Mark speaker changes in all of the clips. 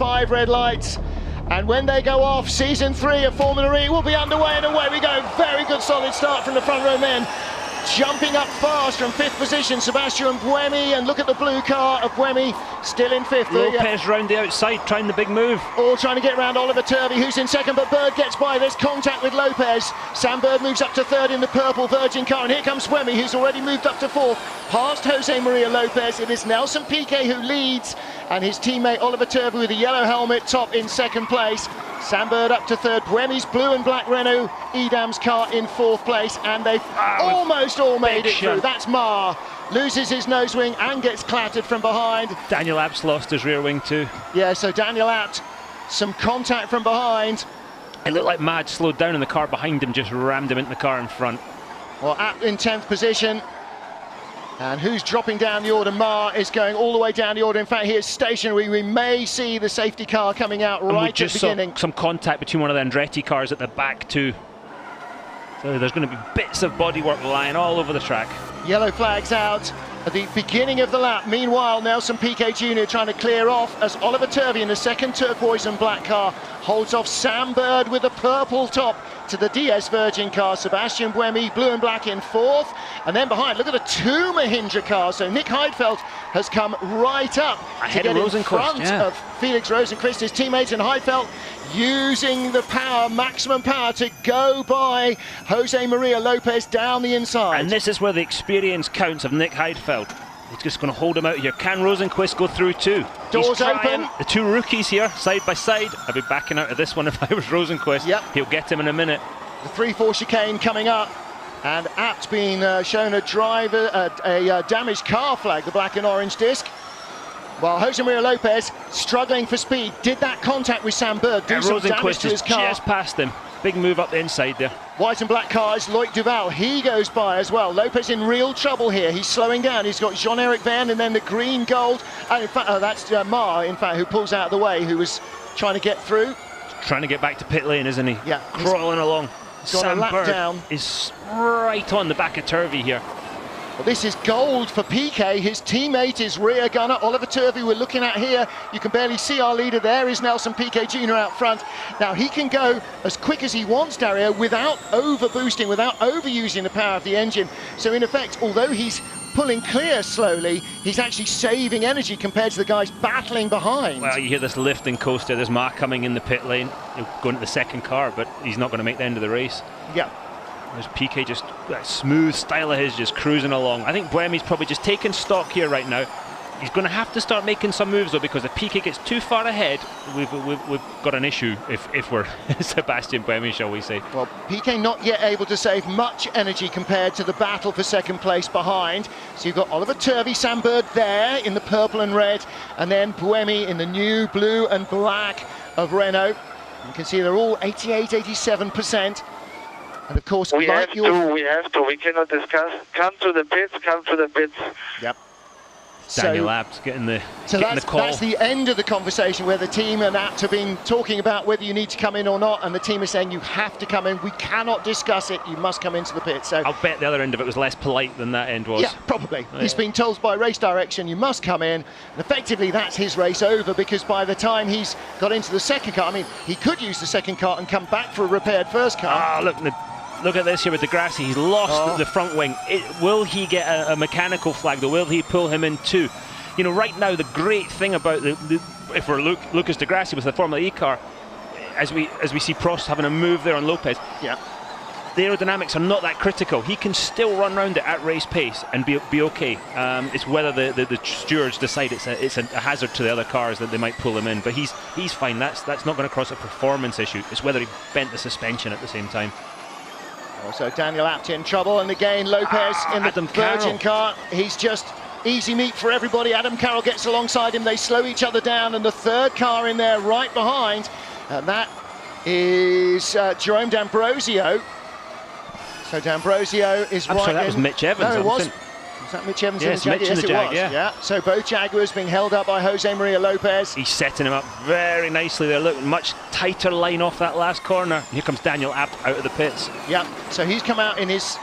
Speaker 1: 5 red lights. And when they go off, season 3 of Formula E will be underway, and away we go. Very good solid start from the front row men. Jumping up fast from 5th position, Sebastian Buemi, and look at the blue car of Buemi, still in 5th.
Speaker 2: Lopez round the outside, trying the big move.
Speaker 1: All trying to get around Oliver Turvey, who's in 2nd, but Bird gets by. There's contact with Lopez. Sam Bird moves up to 3rd in the purple Virgin car, and here comes Buemi, who's already moved up to 4th, past Jose Maria Lopez. It is Nelson Piquet who leads, and his teammate Oliver Turvey with a yellow helmet top in 2nd place. Sam Bird up to 3rd, Buemi's blue and black Renault Edam's car in 4th place, and they've almost all made it through. That's Mar, loses his nose wing and gets clattered from behind.
Speaker 2: Daniel Apt's lost his rear wing too.
Speaker 1: Yeah, so Daniel Apt, some contact from behind.
Speaker 2: It looked like Mad slowed down and the car behind him just rammed him into the car in front.
Speaker 1: Well, Apt in 10th position. And who's dropping down the order? Mar is going all the way down the order. In fact, here's stationary. We may see the safety car coming out right at the beginning.
Speaker 2: Saw some contact between one of the Andretti cars at the back too. So there's going to be bits of bodywork lying all over the track.
Speaker 1: Yellow flags out at the beginning of the lap. Meanwhile, Nelson Piquet Jr. trying to clear off as Oliver Turvey in the 2nd turquoise and black car holds off Sam Bird with the purple top to the DS Virgin car. Sebastian Buemi, blue and black in 4th. And then behind, look at the 2 Mahindra cars. So Nick Heidfeld has come right up to get in front of Felix Rosenqvist, his teammates, and Heidfeld using the power, maximum power, to go by Jose Maria Lopez down the inside.
Speaker 2: And this is where the experience counts of Nick Heidfeld. He's just going to hold him out here. Can Rosenqvist go through too?
Speaker 1: Doors open.
Speaker 2: The 2 rookies here, side by side. I'd be backing out of this one if I was Rosenqvist.
Speaker 1: Yep.
Speaker 2: He'll get him in a minute.
Speaker 1: The 3-4 chicane coming up. And Apt being shown a damaged car flag, the black and orange disc. While Jose Maria Lopez struggling for speed, did that contact with Sam Bird, do some damage to his car.
Speaker 2: Just past him. Big move up the inside there.
Speaker 1: White and black cars, Loic Duval, he goes by as well. Lopez in real trouble here. He's slowing down. He's got Jean-Eric Verne and then the green gold. And in fact, that's Mar, in fact, who pulls out of the way, who was trying to get through.
Speaker 2: Trying to get back to pit lane, isn't he?
Speaker 1: Yeah.
Speaker 2: Crawling along.
Speaker 1: Got a lap
Speaker 2: Bird
Speaker 1: down.
Speaker 2: Is right on the back of Turvey here.
Speaker 1: Well, this is gold for Piquet. His teammate is rear gunner Oliver Turvey. We're looking at here. You can barely see our leader. There is Nelson Piquet Jr. out front. Now he can go as quick as he wants, Dario, without over boosting, without overusing the power of the engine. So in effect, although he's pulling clear slowly, he's actually saving energy compared to the guys battling behind.
Speaker 2: Well, you hear this lifting coaster. There's Ma coming in the pit lane. He'll go into the 2nd car, but he's not going to make the end of the race.
Speaker 1: Yeah.
Speaker 2: There's Piquet, just that smooth style of his, just cruising along. I think Buemi's probably just taking stock here right now. He's going to have to start making some moves though, because if Piquet gets too far ahead, we've got an issue if we're Sebastian Buemi, shall we say.
Speaker 1: Well, Piquet not yet able to save much energy compared to the battle for 2nd place behind. So you've got Oliver Turvey, Sam Bird there in the purple and red, and then Buemi in the new blue and black of Renault. You can see they're all 88, 87%. And of course,
Speaker 3: we have to. We cannot discuss. Come to the pits.
Speaker 1: Yep.
Speaker 2: Daniel Abt getting the call.
Speaker 1: That's the end of the conversation where the team and Abt have been talking about whether you need to come in or not, and the team is saying you have to come in. We cannot discuss it. You must come into the pit. So
Speaker 2: I'll bet the other end of it was less polite than that end was.
Speaker 1: Yeah, probably. He's been told by race direction you must come in, and effectively that's his race over, because by the time he's got into the 2nd car, I mean, he could use the 2nd car and come back for a repaired 1st car.
Speaker 2: Ah, look at this here with Degrassi. He's lost the front wing. Will he get a mechanical flag though? Will he pull him in too? You know, right now the great thing about if we're Lucas Degrassi with the Formula E car, as we see Prost having a move there on Lopez.
Speaker 1: Yeah.
Speaker 2: The aerodynamics are not that critical. He can still run around it at race pace and be okay. It's whether the stewards decide it's a hazard to the other cars that they might pull him in. But he's fine. That's not going to cross a performance issue. It's whether he bent the suspension at the same time.
Speaker 1: Also Daniel Abt in trouble, and again Lopez in the Virgin car. He's just easy meat for everybody. Adam Carroll gets alongside him. They slow each other down, and the 3rd car in there right behind, and that is Jerome D'Ambrosio. So D'Ambrosio is
Speaker 2: I'm sorry, that was Mitch Evans.
Speaker 1: No, it was. Is that Mitch Evans
Speaker 2: Yes,
Speaker 1: in the Jag?
Speaker 2: Mitch in
Speaker 1: Yes,
Speaker 2: the
Speaker 1: it
Speaker 2: Jag,
Speaker 1: was.
Speaker 2: yeah.
Speaker 1: So both Jaguars being held up by Jose Maria Lopez.
Speaker 2: He's setting him up very nicely there. Look, much tighter line off that last corner. And here comes Daniel Abt out of the pits.
Speaker 1: Yeah. So he's come out in his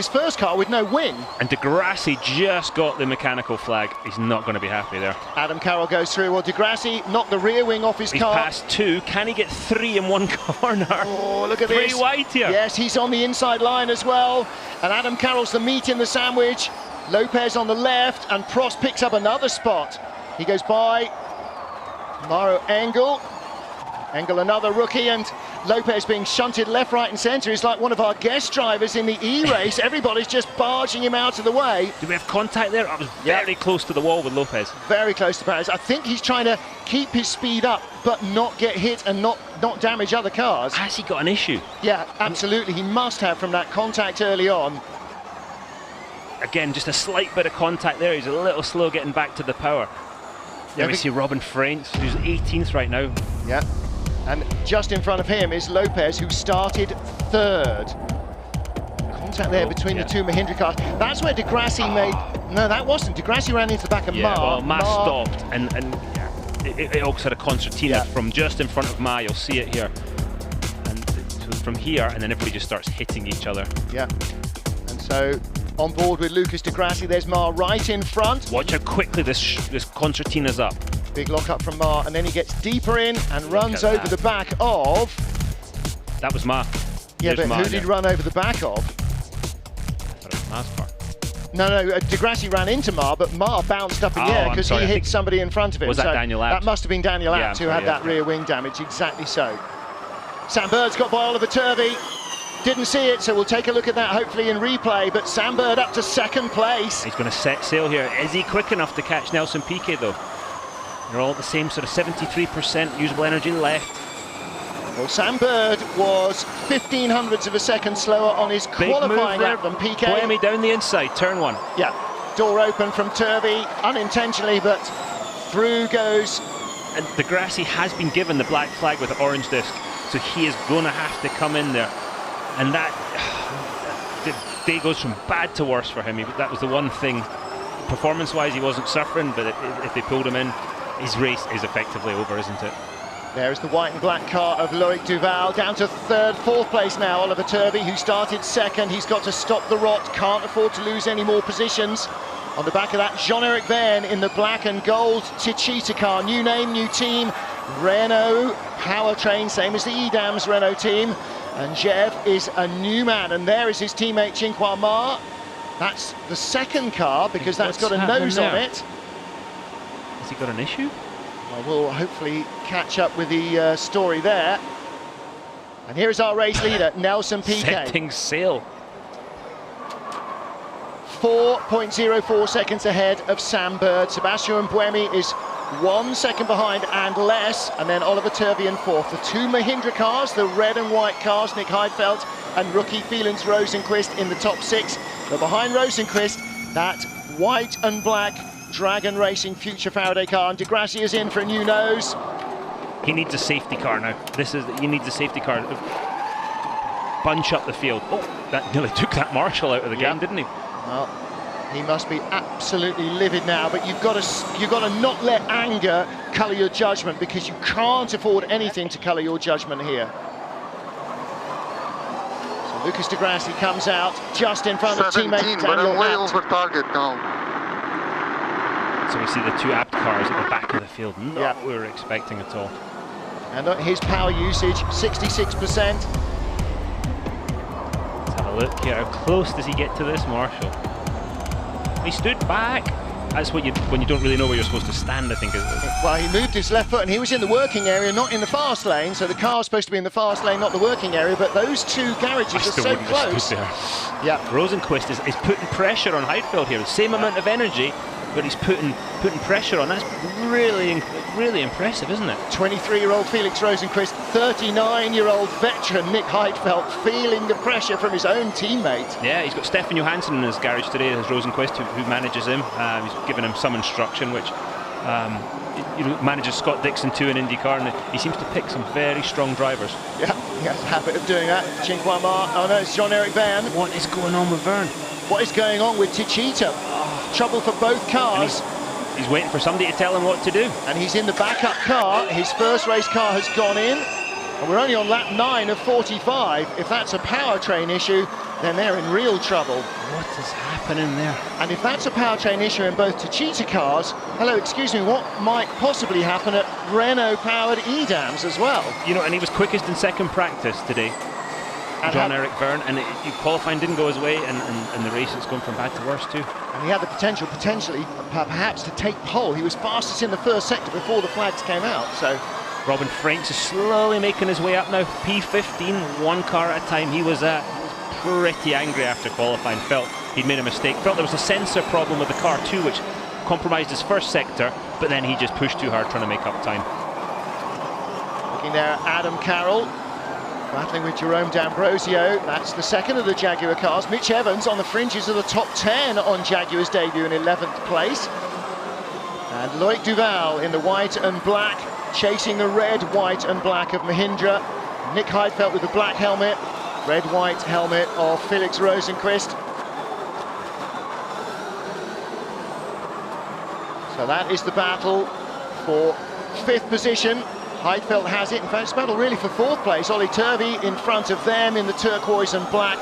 Speaker 1: first car with no win.
Speaker 2: And Degrassi just got the mechanical flag. He's not going to be happy there.
Speaker 1: Adam Carroll goes through. Well, Degrassi knocked the rear wing off his
Speaker 2: He's
Speaker 1: car.
Speaker 2: passed 2. Can he get 3 in one corner?
Speaker 1: Oh, look at
Speaker 2: 3
Speaker 1: this.
Speaker 2: wide here.
Speaker 1: Yes, he's on the inside line as well. And Adam Carroll's the meat in the sandwich. Lopez on the left, and Prost picks up another spot. He goes by Mauro Engel. Engel, another rookie, and Lopez being shunted left, right and centre. He's like one of our guest drivers in the E-race. Everybody's just barging him out of the way.
Speaker 2: Do we have contact there? I was very close to the wall with Lopez.
Speaker 1: Very close to Paris. I think he's trying to keep his speed up, but not get hit and not damage other cars.
Speaker 2: Has he got an issue?
Speaker 1: Yeah, absolutely. He must have from that contact early on.
Speaker 2: Again, just a slight bit of contact there. He's a little slow getting back to the power. There we see Robin Frantz, who's 18th right now.
Speaker 1: Yeah, and just in front of him is Lopez, who started 3rd. Contact there between the two Mahindra cars. That's where Degrassi made... No, that wasn't. Degrassi ran into the back of Ma.
Speaker 2: Well, Ma stopped, and it also had a concertina from just in front of Ma. You'll see it here. And so from here, and then everybody just starts hitting each other.
Speaker 1: Yeah, and so... On board with Lucas Degrassi, there's Ma right in front.
Speaker 2: Watch how quickly this concertina's up.
Speaker 1: Big lock up from Ma, and then he gets deeper in and runs over the back of...
Speaker 2: That was Ma.
Speaker 1: Yeah,
Speaker 2: There's
Speaker 1: but who did he run over the back of?
Speaker 2: I thought it was Ma's car.
Speaker 1: No, Degrassi ran into Ma, but Ma bounced up in the air because he hit somebody in front of him.
Speaker 2: Was that Daniel Abt?
Speaker 1: That must have been Daniel Abt who had that rear wing damage, exactly so. Sam Bird's got by Oliver Turvey. Didn't see it, so we'll take a look at that hopefully in replay, but Sam Bird up to 2nd place.
Speaker 2: He's going to set sail here. Is he quick enough to catch Nelson Piquet though? They're all at the same sort of 73% usable energy left.
Speaker 1: Well, Sam Bird was 0.15 of a second slower on his qualifying lap than Piquet.
Speaker 2: Buemi down the inside, turn 1.
Speaker 1: Yeah, door open from Turvey, unintentionally, but through goes...
Speaker 2: And Degrassi has been given the black flag with the orange disc, so he is going to have to come in there. And that the day goes from bad to worse for him. That was the one thing. Performance-wise, he wasn't suffering, but if they pulled him in, his race is effectively over, isn't it?
Speaker 1: There's the white and black car of Loic Duval, down to 3rd, 4th place now. Oliver Turvey, who started 2nd. He's got to stop the rot, can't afford to lose any more positions. On the back of that, Jean-Eric Verne in the black and gold Tichita car. New name, new team, Renault powertrain, same as the Edams Renault team. And Jev is a new man, and there is his teammate Chinquan Ma. That's the 2nd car because that's got a nose on it.
Speaker 2: Has he got an issue?
Speaker 1: Well, we'll hopefully catch up with the story there. And here is our race leader, Nelson Piquet.
Speaker 2: Setting sail.
Speaker 1: 4.04 seconds ahead of Sam Bird. Sebastian Buemi is 1 second behind and less, and then Oliver Turvey in 4th. The 2 Mahindra cars, the red and white cars, Nick Heidfeld and rookie Felix Rosenqvist in the top 6. But behind Rosenqvist, that white and black Dragon Racing Future Faraday car, and Degrassi is in for a new nose.
Speaker 2: He needs a safety car now. He needs a safety car. Bunch up the field. Oh, that nearly took that Marshall out of the game, didn't he?
Speaker 1: Well, he must be absolutely livid now, but you've got to not let anger colour your judgment, because you can't afford anything to colour your judgment here. So Lucas Degrassi comes out just in front of teammate Daniel
Speaker 4: but I'm way
Speaker 1: Abt.
Speaker 4: over target now.
Speaker 2: So we see the 2 Abt cars at the back of the field. Not what we were expecting at all.
Speaker 1: And his power usage, 66%.
Speaker 2: Let's have a look here. How close does he get to this Marshall? He stood back. That's what when you don't really know where you're supposed to stand, I think.
Speaker 1: Well, he moved his left foot and he was in the working area, not in the fast lane. So the car's supposed to be in the fast lane, not the working area. But those 2 garages are so close. Yeah.
Speaker 2: Rosenqvist is putting pressure on Heidfeld here. The same amount of energy, but he's putting pressure on. That's really impressive, isn't it?
Speaker 1: 23-year-old Felix Rosenqvist, 39-year-old veteran Nick Heidfeld feeling the pressure from his own teammate.
Speaker 2: Yeah, he's got Stefan Johansson in his garage today, as Rosenqvist, who manages him. He's given him some instruction, which manages Scott Dixon too in IndyCar, and he seems to pick some very strong drivers.
Speaker 1: Yeah, he has a habit of doing that. Chinquan Ma, oh no, it's Jean-Eric Verne.
Speaker 2: What is going on with Verne?
Speaker 1: What is going on with Tichita? trouble for both cars.
Speaker 2: He's waiting for somebody to tell him what to do.
Speaker 1: And he's in the backup car. His first race car has gone in. And we're only on lap 9 of 45. If that's a powertrain issue, then they're in real trouble.
Speaker 2: What is happening there?
Speaker 1: And if that's a powertrain issue in both Techeetah cars, hello, excuse me, what might possibly happen at Renault-powered Edams as well?
Speaker 2: You know, and he was quickest in second practice today, John-Eric Byrne, and qualifying didn't go his way, and the race is going from bad to worse too.
Speaker 1: And he had the potentially, perhaps, to take pole. He was fastest in the first sector before the flags came out, so...
Speaker 2: Robin Franks is slowly making his way up now. P15, one car at a time. He was pretty angry after qualifying. Felt he'd made a mistake. Felt there was a sensor problem with the car too, which compromised his first sector. But then he just pushed too hard, trying to make up time.
Speaker 1: Looking there at Adam Carroll, battling with Jerome D'Ambrosio. That's the second of the Jaguar cars. Mitch Evans on the fringes of the top 10 on Jaguar's debut in 11th place. And Loic Duval in the white and black, chasing the red, white and black of Mahindra. Nick Heidfeld with the black helmet, red, white helmet of Felix Rosenqvist. So that is the battle for 5th position. Heidfeld has it. In fact, it's a battle really for 4th place. Ollie Turvey in front of them in the turquoise and black.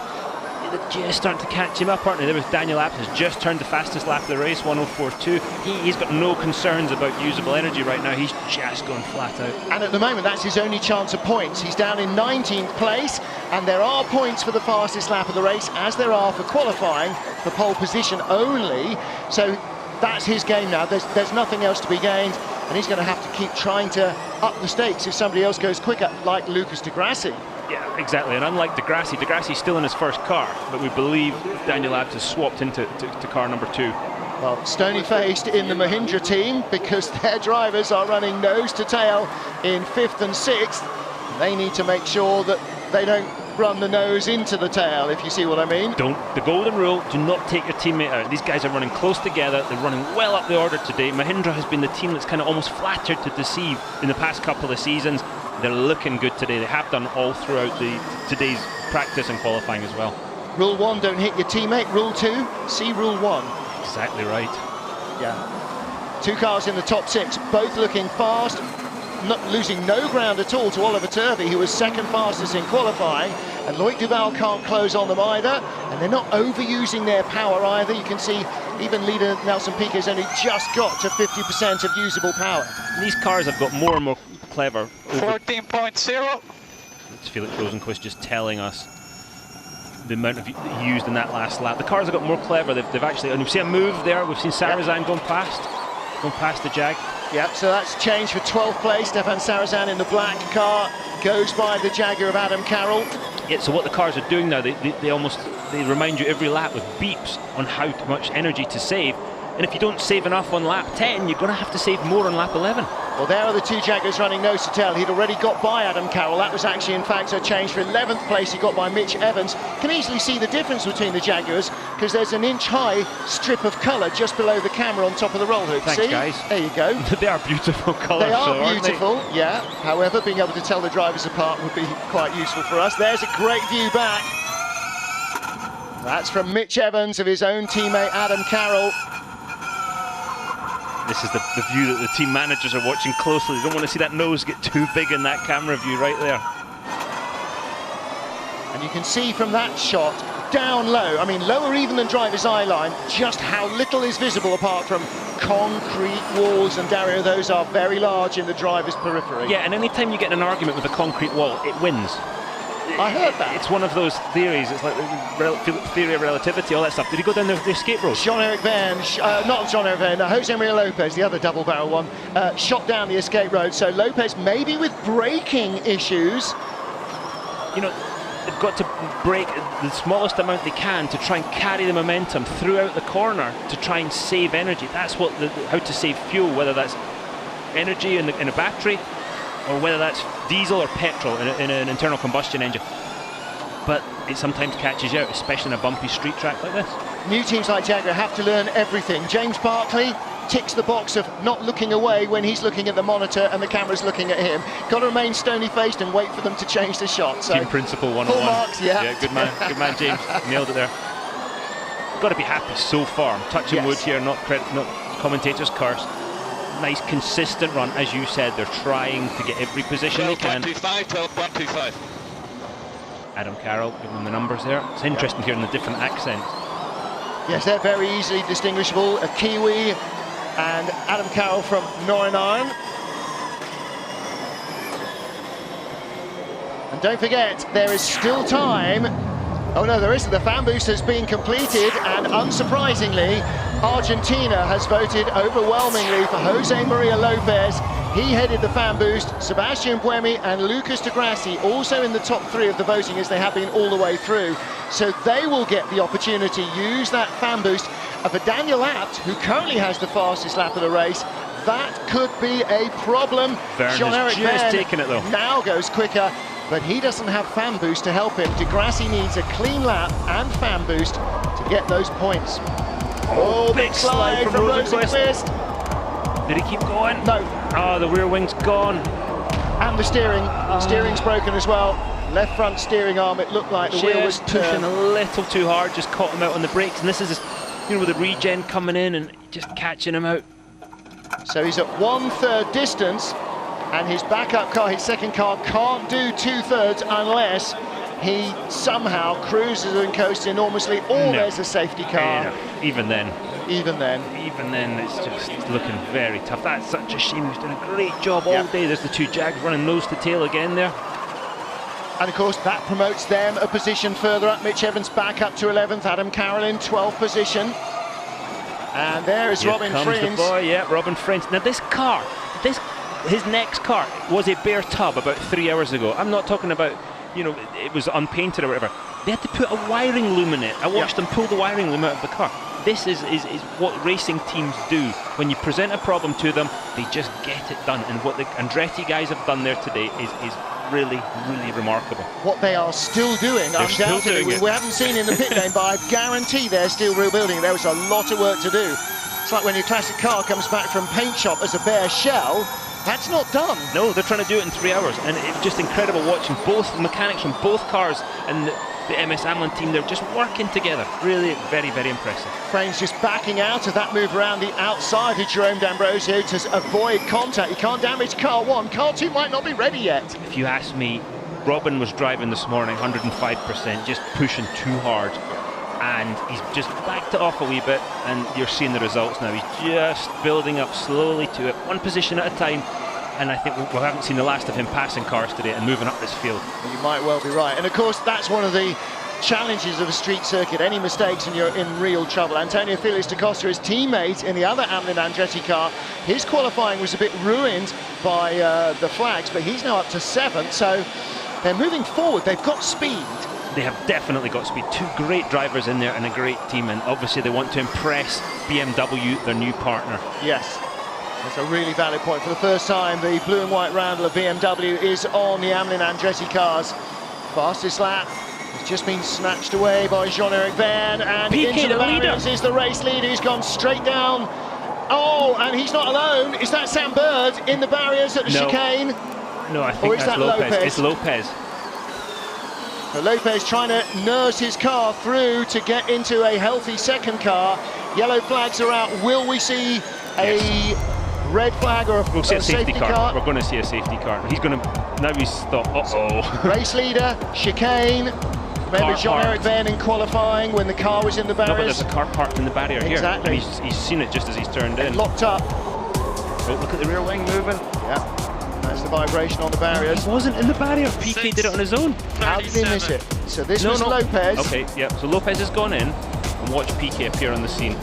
Speaker 2: They're just starting to catch him up, aren't they? There was Daniel Abt, has just turned the fastest lap of the race, 1:04.2. He's got no concerns about usable energy right now. He's just going flat out. And
Speaker 1: at the moment, that's his only chance of points. He's down in 19th place, and there are points for the fastest lap of the race, as there are for qualifying for pole position only. So that's his game now. There's nothing else to be gained, and he's going to have to keep trying to up the stakes if somebody else goes quicker, like Lucas Di Grassi.
Speaker 2: Yeah, exactly. And unlike Di Grassi's still in his first car, but we believe Daniel Abt has swapped into car number 2.
Speaker 1: Well, stony-faced in the Mahindra team, because their drivers are running nose to tail in 5th and 6th. They need to make sure that they don't run the nose into the tail, if you see what I mean.
Speaker 2: The golden rule, do not take your teammate out. These guys are running close together. They're running well up the order today. Mahindra has been the team that's kind of almost flattered to deceive in the past couple of seasons. They're looking good today. They have done all throughout today's practice and qualifying as well.
Speaker 1: Rule 1, don't hit your teammate. Rule 2, see Rule 1.
Speaker 2: Exactly right.
Speaker 1: Yeah. 2 cars in the top 6, both looking fast, not losing no ground at all to Oliver Turvey, who was second fastest in qualifying, and Loic Duval can't close on them either, and they're not overusing their power either. You can see even leader Nelson Piquet's only just got to 50% of usable power.
Speaker 2: And these cars have got more and more clever.
Speaker 3: 14.0.
Speaker 2: It's Felix Rosenqvist just telling us the amount of used in that last lap. The cars have got more clever. They've actually, and we've seen a move there. We've seen Sarrazin going past the Jag.
Speaker 1: Yep, so that's changed for 12th place. Stefan Sarrazin in the black car goes by the Jaguar of Adam Carroll.
Speaker 2: Yeah, so what the cars are doing now, they remind you every lap with beeps on how much energy to save. And if you don't save enough on lap 10, you're going to have to save more on lap 11.
Speaker 1: Well, there are the 2 Jaguars running nose to tail. He'd already got by Adam Carroll. That was actually, in fact, a change for 11th place. He got by Mitch Evans. Can easily see the difference between the Jaguars, because there's an inch-high strip of colour just below the camera on top of the roll hoop.
Speaker 2: Thanks,
Speaker 1: see?
Speaker 2: guys.
Speaker 1: There you go.
Speaker 2: They are beautiful colours.
Speaker 1: They are beautiful, yeah. However, being able to tell the drivers apart would be quite useful for us. There's a great view back. That's from Mitch Evans of his own teammate Adam Carroll.
Speaker 2: This is the view that the team managers are watching closely. They don't want to see that nose get too big in that camera view right there.
Speaker 1: And you can see from that shot, down low, I mean lower even than driver's eye line, just how little is visible apart from concrete walls, and Dario, those are very large in the driver's periphery.
Speaker 2: Yeah, and anytime you get in an argument with a concrete wall, it wins.
Speaker 1: I heard that.
Speaker 2: It's one of those theories. It's like theory of relativity, all that stuff. Did he go down the escape road?
Speaker 1: Jean-Eric Verne, not Jean-Eric Verne, Jose Maria Lopez, the other double barrel one, shot down the escape road. So Lopez maybe with braking issues.
Speaker 2: You know, they've got to brake the smallest amount they can to try and carry the momentum throughout the corner to try and save energy. That's what how to save fuel, whether that's energy in a battery, or whether that's diesel or petrol in an internal combustion engine. But it sometimes catches you out, especially in a bumpy street track like this.
Speaker 1: New teams like Jaguar have to learn everything. James Barkley ticks the box of not looking away when he's looking at the monitor and the camera's looking at him. Got to remain stony-faced and wait for them to change the shot. So
Speaker 2: Team principle 101.
Speaker 1: Full marks, yeah.
Speaker 2: Yeah, good man, James. Nailed it there. got to be happy so far. I'm touching wood here, not commentators' curse. Nice consistent run, as you said. They're trying to get every position they can.
Speaker 4: 12.125.
Speaker 2: Adam Carroll giving them the numbers there. It's interesting hearing the different accents.
Speaker 1: Yes, they're very easily distinguishable. A Kiwi and Adam Carroll from Northern Ireland. And don't forget, there is still time. Oh no, there isn't. The fan boost has been completed, and unsurprisingly, Argentina has voted overwhelmingly for Jose Maria Lopez. He headed the fan boost. Sebastian Buemi and Lucas de Grassi also in the top 3 of the voting, as they have been all the way through. So they will get the opportunity to use that fan boost. For Daniel Abt, who currently has the fastest lap of the race, that could be a problem.
Speaker 2: Jean-Eric Verne taking it though.
Speaker 1: Now goes quicker, but he doesn't have fan boost to help him. De Grassi needs a clean lap and fan boost to get those points.
Speaker 2: Oh, big slide from Rosenqvist. Did he keep going?
Speaker 1: No.
Speaker 2: Oh, the rear wing's gone.
Speaker 1: And the steering's broken as well. Left front steering arm, it looked like the wheel was
Speaker 2: pushing a little too hard, just caught him out on the brakes. And this is, with the regen coming in and just catching him out.
Speaker 1: So he's at 1/3 distance, and his backup car, his second car, can't do 2/3 unless he somehow cruises and coasts enormously, or there's a safety car.
Speaker 2: Yeah, even then, it's just looking very tough. That's such a shame. He's done a great job all day. There's the 2 Jags running nose to tail again there.
Speaker 1: And of course, that promotes them a position further up. Mitch Evans back up to 11th, Adam Carroll in 12th position. And there is Robin Frins.
Speaker 2: The boy, Robin Frins. Now this car, his next car was a bare tub about 3 hours ago. I'm not talking about, it was unpainted or whatever. They had to put a wiring loom in it. I watched them pull the wiring loom out of the car. This is what racing teams do. When you present a problem to them, they just get it done. And what the Andretti guys have done there today is really, really remarkable.
Speaker 1: What they are still doing, undoubtedly, we haven't seen in the pit lane, but I guarantee they're still rebuilding. There was a lot of work to do. It's like when your classic car comes back from paint shop as a bare shell. That's not done. No,
Speaker 2: they're trying to do it in 3 hours, and it's just incredible watching both the mechanics from both cars and the MS Amlin team. They're just working together. Really, very, very impressive.
Speaker 1: Frane's just backing out of that move around the outside of Jerome D'Ambrosio to avoid contact. He can't damage car 1. Car 2 might not be ready yet.
Speaker 2: If you ask me, Robin was driving this morning 105%, just pushing too hard. And he's just backed it off a wee bit, and you're seeing the results now. He's just building up slowly to it, one position at a time. And I think we haven't seen the last of him passing cars today and moving up this field.
Speaker 1: You might well be right. And of course, that's one of the challenges of a street circuit. Any mistakes and you're in real trouble. Antonio Felix da Costa, his teammate in the other Amlin Andretti car, his qualifying was a bit ruined by the flags, but he's now up to 7th. So they're moving forward. They've got speed.
Speaker 2: They have definitely got speed. 2 great drivers in there and a great team, and obviously they want to impress BMW, their new partner.
Speaker 1: Yes, that's a really valid point. For the first time, the blue and white roundel of BMW is on the Amlin Andretti cars. Fastest lap has just been snatched away by Jean-Eric Verne, and into the barriers is the race leader who's gone straight down. Oh, and he's not alone. Is that Sam Bird in the barriers at the chicane?
Speaker 2: No, I think that's Lopez. It's Lopez.
Speaker 1: So Lopez trying to nurse his car through to get into a healthy second car. Yellow flags are out. Will we see a red flag or
Speaker 2: we'll see a safety car? We're going to see a safety car. He's going to, now he's stopped. Uh-oh.
Speaker 1: Race leader, chicane. Remember Jean-Eric Verne in qualifying when the car was in the barriers?
Speaker 2: No, but there's a car parked in the barrier here.
Speaker 1: Exactly.
Speaker 2: And he's seen it just as he's turned in.
Speaker 1: Locked up.
Speaker 2: Oh, look at the rear wing moving.
Speaker 1: Yeah. That's the vibration on the barriers.
Speaker 2: He wasn't in the barrier. PK did it on his own.
Speaker 1: How did he miss it? So this was Lopez.
Speaker 2: Okay, yeah. So Lopez has gone in, and watch PK appear on the scene.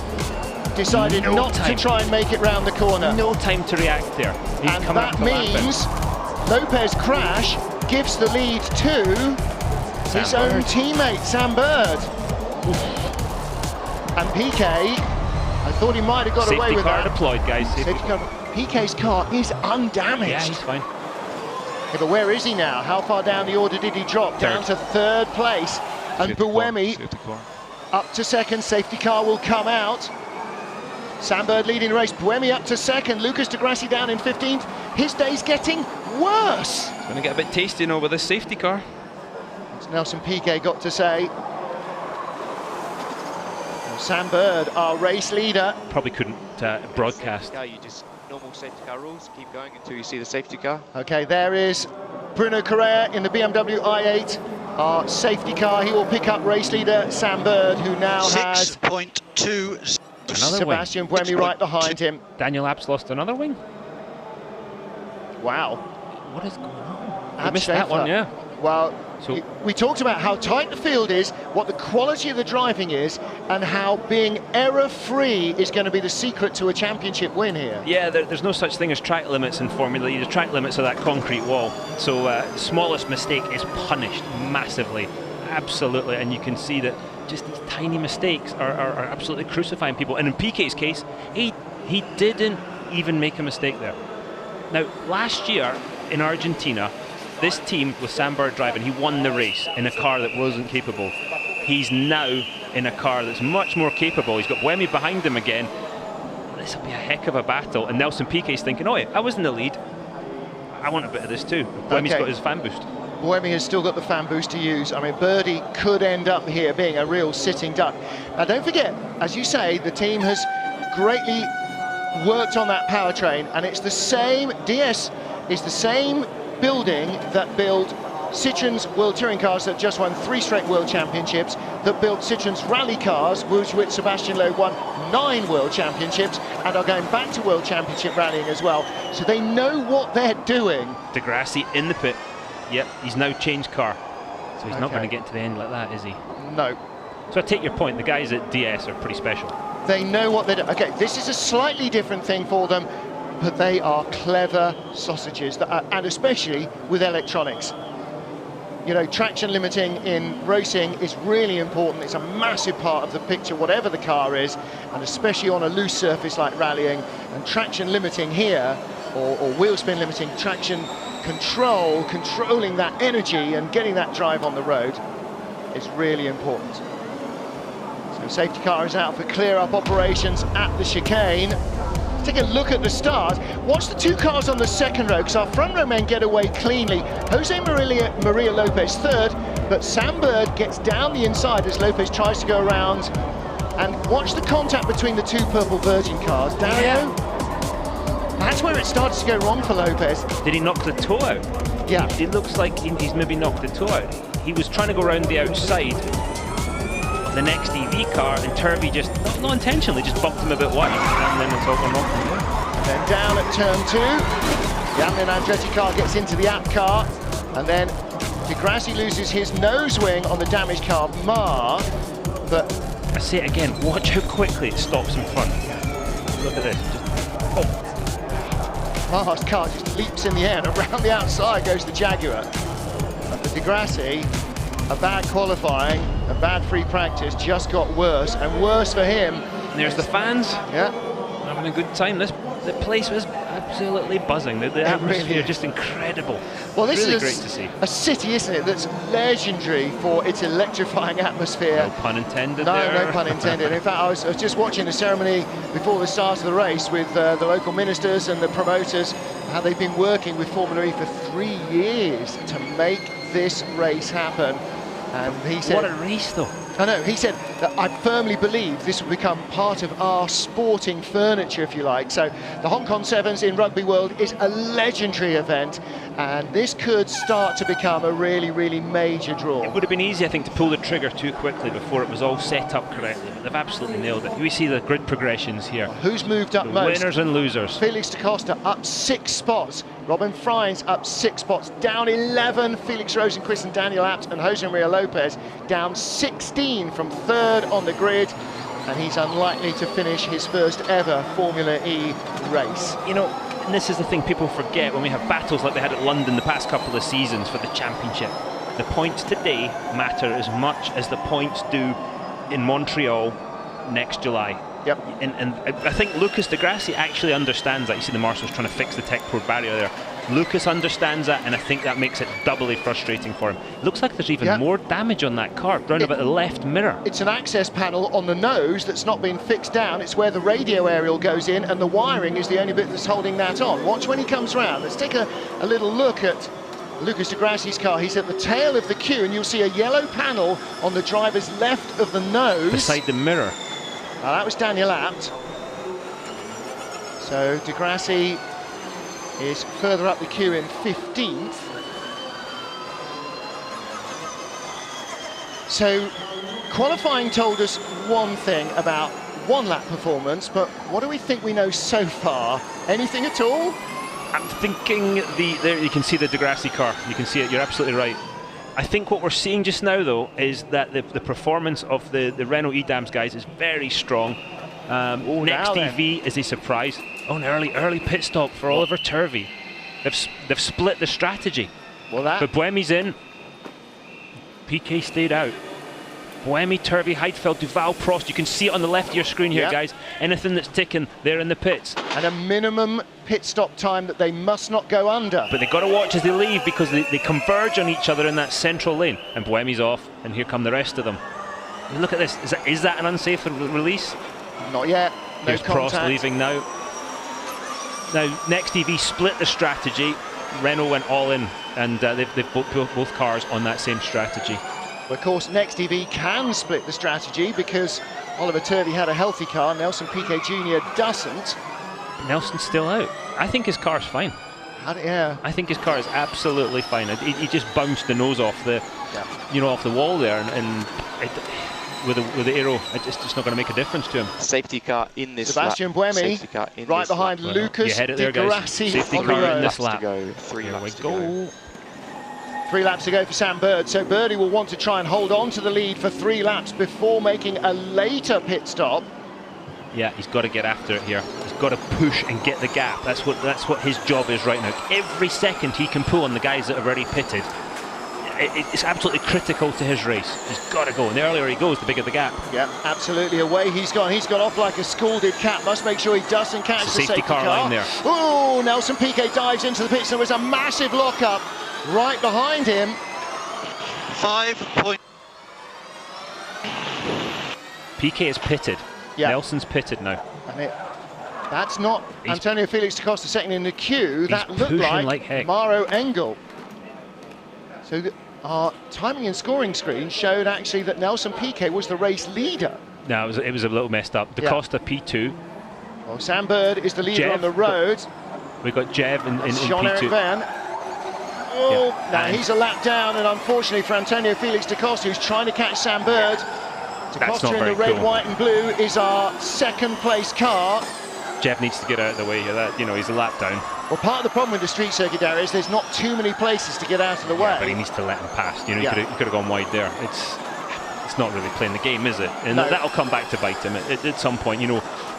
Speaker 1: Decided not to try and make it round the corner.
Speaker 2: No time to react there.
Speaker 1: And that means Lopez crash gives the lead to his own teammate, Sam Bird. And PK, I thought he might have got away with that.
Speaker 2: Safety car deployed, guys.
Speaker 1: PK's car is undamaged.
Speaker 2: Yeah, he's fine.
Speaker 1: Yeah, but where is he now? How far down the order did he drop? Down to 3rd place. And Buemi up to 2nd. Safety car will come out. Sam Bird leading the race. Buemi up to 2nd. Lucas de Grassi down in 15th. His day's getting worse.
Speaker 2: It's going to get a bit tasty now with this safety car.
Speaker 1: As Nelson Piquet got to say. Sam Bird, our race leader.
Speaker 2: Probably couldn't broadcast.
Speaker 4: You just normal safety car rules, keep going until you see the safety car.
Speaker 1: Okay, there is Bruno Correa in the BMW i8, our safety car. He will pick up race leader Sam Bird, who now has
Speaker 5: 6.2.
Speaker 1: Sebastian Buemi right behind him.
Speaker 2: Daniel Apps lost another wing.
Speaker 1: Wow.
Speaker 2: What is going on? I
Speaker 1: Ab
Speaker 2: missed that one,
Speaker 1: Schaefer.
Speaker 2: yeah.
Speaker 1: Well,
Speaker 2: So-
Speaker 1: we talked about how tight the field is, what the quality of the driving is, and how being error-free is going to be the secret to a championship win here.
Speaker 2: Yeah, there's no such thing as track limits in Formula E. The track limits are that concrete wall. So smallest mistake is punished massively, absolutely. And you can see that just these tiny mistakes are absolutely crucifying people. And in Piquet's case, he didn't even make a mistake there. Now, last year in Argentina, this team with Sam Bird driving, he won the race in a car that wasn't capable. He's now in a car that's much more capable. He's got Buemi behind him again. This will be a heck of a battle. And Nelson Piquet's thinking, oh, yeah, I was in the lead. I want a bit of this too. Buemi's got his fan boost.
Speaker 1: Buemi has still got the fan boost to use. I mean, Birdie could end up here being a real sitting duck. Now, don't forget, as you say, the team has greatly worked on that powertrain, and it's the same, DS is the same building that built Citroen's World Touring cars that just won 3 straight World Championships, that built Citroen's rally cars, which Sebastian Loeb won 9 World Championships, and are going back to World Championship rallying as well. So they know what they're doing.
Speaker 2: De Grassi in the pit. Yep, he's now changed car. So he's not going to get to the end like that, is he?
Speaker 1: No.
Speaker 2: So I take your point, the guys at DS are pretty special.
Speaker 1: They know what they're doing. Okay, this is a slightly different thing for them, but they are clever sausages, and especially with electronics. You know, traction limiting in racing is really important. It's a massive part of the picture, whatever the car is, and especially on a loose surface like rallying. And traction limiting here, or wheel spin limiting, traction control, controlling that energy and getting that drive on the road is really important. So safety car is out for clear-up operations at the chicane. Take a look at the start. Watch the 2 cars on the second row, because our front row men get away cleanly. Jose Maria Lopez third, but Sam Bird gets down the inside as Lopez tries to go around. And watch the contact between the 2 Purple Virgin cars. Dario, that's where it started to go wrong for Lopez.
Speaker 2: Did he knock the toe out?
Speaker 1: Yeah.
Speaker 2: It looks like he's maybe knocked the toe out. He was trying to go around the outside of the next EV car, and Turvey just, not intentionally, just bumped him a bit wide, and then it's over from there.
Speaker 1: Then down at turn 2, the Amlin Andretti car gets into the app car, and then De Grassi loses his nose wing on the damaged car, Mar, but
Speaker 2: I say it again, watch how quickly it stops in front. Look at this, just,
Speaker 1: Mar's car just leaps in the air, and around the outside goes the Jaguar. But for De Grassi, a bad qualifying, a bad free practice just got worse, and worse for him.
Speaker 2: and there's the fans.
Speaker 1: Yeah.
Speaker 2: Having a good time. The place was absolutely buzzing. The atmosphere
Speaker 1: really
Speaker 2: just incredible.
Speaker 1: Well, this
Speaker 2: really
Speaker 1: is
Speaker 2: great to see.
Speaker 1: a city, isn't it, that's legendary for its electrifying atmosphere.
Speaker 2: No pun intended
Speaker 1: No,
Speaker 2: there.
Speaker 1: no pun intended. In fact, I was just watching the ceremony before the start of the race with the local ministers and the promoters, how they've been working with Formula E for 3 years to make this race happen. And he said,
Speaker 2: What a race, though.
Speaker 1: I know, he said that I firmly believe this will become part of our sporting furniture, if you like. So the Hong Kong Sevens in Rugby World is a legendary event, and this could start to become a really, really major draw.
Speaker 2: It would have been easy, I think, to pull the trigger too quickly before it was all set up correctly, but they've absolutely nailed it. We see the grid progressions here.
Speaker 1: Who's moved up
Speaker 2: The
Speaker 1: most?
Speaker 2: winners and losers.
Speaker 1: Felix da Costa up 6 spots. Robin Fries up 6 spots. Down 11, Felix Rosenquist and Daniel Abt, and Jose Maria Lopez down 16 from 3rd on the grid. And he's unlikely to finish his first ever Formula E race.
Speaker 2: You know, and this is the thing people forget when we have battles like they had at London the past couple of seasons for the championship. The points today matter as much as the points do in Montreal next July.
Speaker 1: Yep.
Speaker 2: And I think Lucas Di Grassi actually understands that. You see the marshals trying to fix the tech port barrier there. Lucas understands that, and I think that makes it doubly frustrating for him. It looks like there's even more damage on that car, round about the left mirror.
Speaker 1: It's an access panel on the nose that's not been fixed down. It's where the radio aerial goes in, and the wiring is the only bit that's holding that on. Watch when he comes round. Let's take a little look at Lucas Di Grassi's car. He's at the tail of the queue, and you'll see a yellow panel on the driver's left of the nose.
Speaker 2: Beside the mirror.
Speaker 1: Now that was Daniel Abt. So Di Grassi is further up the queue in 15th. So qualifying told us one thing about one lap performance, but what do we think we know so far? Anything at all?
Speaker 2: I'm thinking there you can see the Di Grassi car. You can see it. You're absolutely right. I think what we're seeing just now, though, is that the performance of the Renault EDAMS guys is very strong. Next EV is a surprise. Oh, an early pit stop for Oliver Turvey. They've split the strategy. But Buemi's in. PK stayed out. Buemi, Turvey, Heidfeld, Duval, Prost. You can see it on the left of your screen here, guys. Anything that's ticking, they're in the pits.
Speaker 1: And a minimum pit stop time that they must not go under.
Speaker 2: But they've got to watch as they leave, because they converge on each other in that central lane. And Buemi's off, and here come the rest of them. And look at this. Is that an unsafe release?
Speaker 1: Not yet. No
Speaker 2: Here's
Speaker 1: contact.
Speaker 2: Prost leaving now. Now, Next EV split the strategy. Renault went all in, and they've both cars on that same strategy.
Speaker 1: Of course, Next EV can split the strategy because Oliver Turvey had a healthy car, Nelson Piquet Jr. doesn't.
Speaker 2: Nelson's still out. I think his car's fine. I think his car is absolutely fine. He just bounced the nose off the, off the wall there, and with the aero, it's just not going to make a difference to him.
Speaker 4: Safety car in this
Speaker 1: Sebastian
Speaker 4: lap.
Speaker 1: Buemi, right behind Lucas Di Grassi.
Speaker 2: Safety car in this lap.
Speaker 4: Three laps to go.
Speaker 1: 3 laps to go for Sam Bird, so Birdie will want to try and hold on to the lead for 3 laps before making a later pit stop.
Speaker 2: Yeah, he's got to get after it here. He's got to push and get the gap. That's what his job is right now. Every second he can pull on the guys that have already pitted, it's absolutely critical to his race. He's got to go, and the earlier he goes, the bigger the gap.
Speaker 1: Yeah, absolutely. Away he's gone. He's got off like a scalded cat. Must make sure he doesn't catch the safety car
Speaker 2: line there.
Speaker 1: Oh, Nelson Piquet dives into the pits. There was a massive lockup right behind him.
Speaker 5: 5 point.
Speaker 2: Piquet is pitted.
Speaker 1: Yeah.
Speaker 2: Nelson's pitted now.
Speaker 1: And that's not Antonio Felix da Costa second in the queue. That looked like Maro Engel. So our timing and scoring screen showed actually that Nelson Piquet was the race leader.
Speaker 2: No, it was a little messed up. Da Costa P2.
Speaker 1: Well, Sam Bird is the leader on the road.
Speaker 2: We've got Jev in
Speaker 1: Jean-Eric
Speaker 2: P2.
Speaker 1: Van. Oh, now he's a lap down, and unfortunately for Antonio Felix da Costa, who's trying to catch Sam Bird. Da Costa in the red, white and blue is our second place car.
Speaker 2: Jev needs to get out of the way here. He's a lap down.
Speaker 1: Well, part of the problem with the street circuit, Darius, there's not too many places to get out of the way.
Speaker 2: Yeah, but he needs to let him pass. He could have gone wide there. It's not really playing the game, is it? And that'll come back to bite him at some point.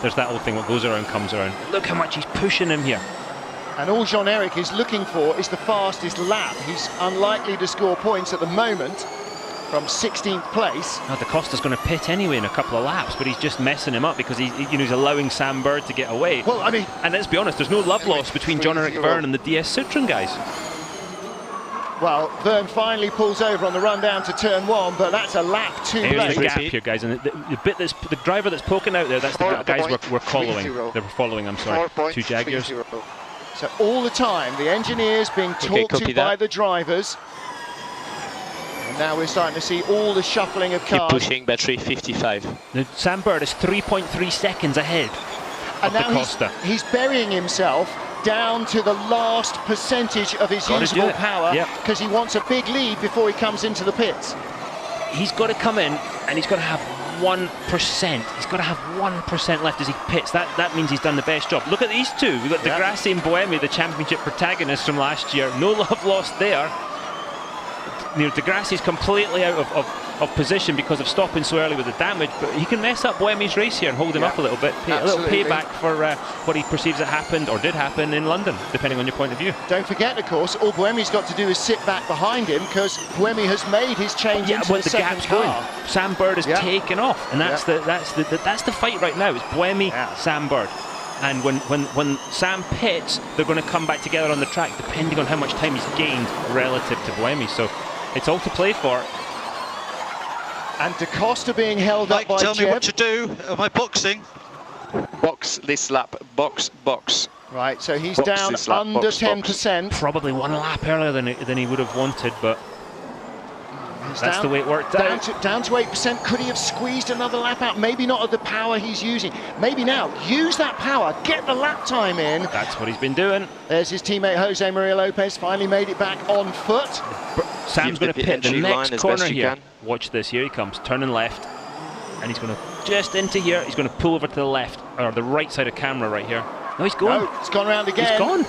Speaker 2: There's that old thing: what goes around comes around. Look how much he's pushing him here.
Speaker 1: And all Jean-Eric is looking for is the fastest lap. He's unlikely to score points at the moment from 16th place.
Speaker 2: Now, Da Costa's going to pit anyway in a couple of laps, but he's just messing him up because he's allowing Sam Bird to get away.
Speaker 1: Well, I mean,
Speaker 2: and let's be honest, there's no love lost between Jean-Eric Verne and the DS Citroën guys.
Speaker 1: Well, Verne finally pulls over on the run down to turn 1, but that's a lap too late.
Speaker 2: There's a gap here, guys, and the driver that's poking out there, that's the guys we're following. They're following, I'm sorry, 2 Jaguars.
Speaker 1: So all the time, the engineers being talked to by the drivers. And now we're starting to see all the shuffling of cars.
Speaker 4: Keep pushing, battery 55.
Speaker 2: Now, Sam Bird is 3.3 seconds ahead
Speaker 1: and
Speaker 2: of
Speaker 1: now
Speaker 2: Da Costa.
Speaker 1: He's burying himself down to the last percentage of his usable power because he wants a big lead before he comes into the pits.
Speaker 2: He's got to come in and he's got to have 1%. He's got to have 1% left as he pits. That means he's done the best job. Look at these two. We've got Di Grassi and Buemi, the championship protagonists from last year. No love lost there. Di Grassi's completely out of position because of stopping so early with the damage, but he can mess up Buemi's race here and hold him up a little bit. A little payback for what he perceives that happened or did happen in London, depending on your point of view.
Speaker 1: Don't forget, of course, all Buemi's got to do is sit back behind him because Buemi has made his change into the second car.
Speaker 2: Sam Bird is taken off, and that's the fight right now. It's Buemi, Sam Bird. And when Sam pits, they're going to come back together on the track, depending on how much time he's gained relative to Buemi. So it's all to play for.
Speaker 1: And Da Costa being held up by
Speaker 5: tell
Speaker 1: Jeb.
Speaker 5: me what to do. Am I boxing?
Speaker 4: Box this lap. Box.
Speaker 1: Right, so he's down under 10%.
Speaker 2: Probably 1 lap earlier than he would have wanted, but That's the way it worked out.
Speaker 1: Down to 8%. Could he have squeezed another lap out? Maybe not at the power he's using. Maybe now, use that power, get the lap time in.
Speaker 2: That's what he's been doing.
Speaker 1: There's his teammate Jose Maria Lopez, finally made it back on foot.
Speaker 2: Sam's going to pit the next corner here. Watch this, here he comes, turning left. And he's going to just into here. He's going to pull over to the left, or the right side of camera right here. No, he's gone.
Speaker 1: No, it's gone round again.
Speaker 2: He's gone.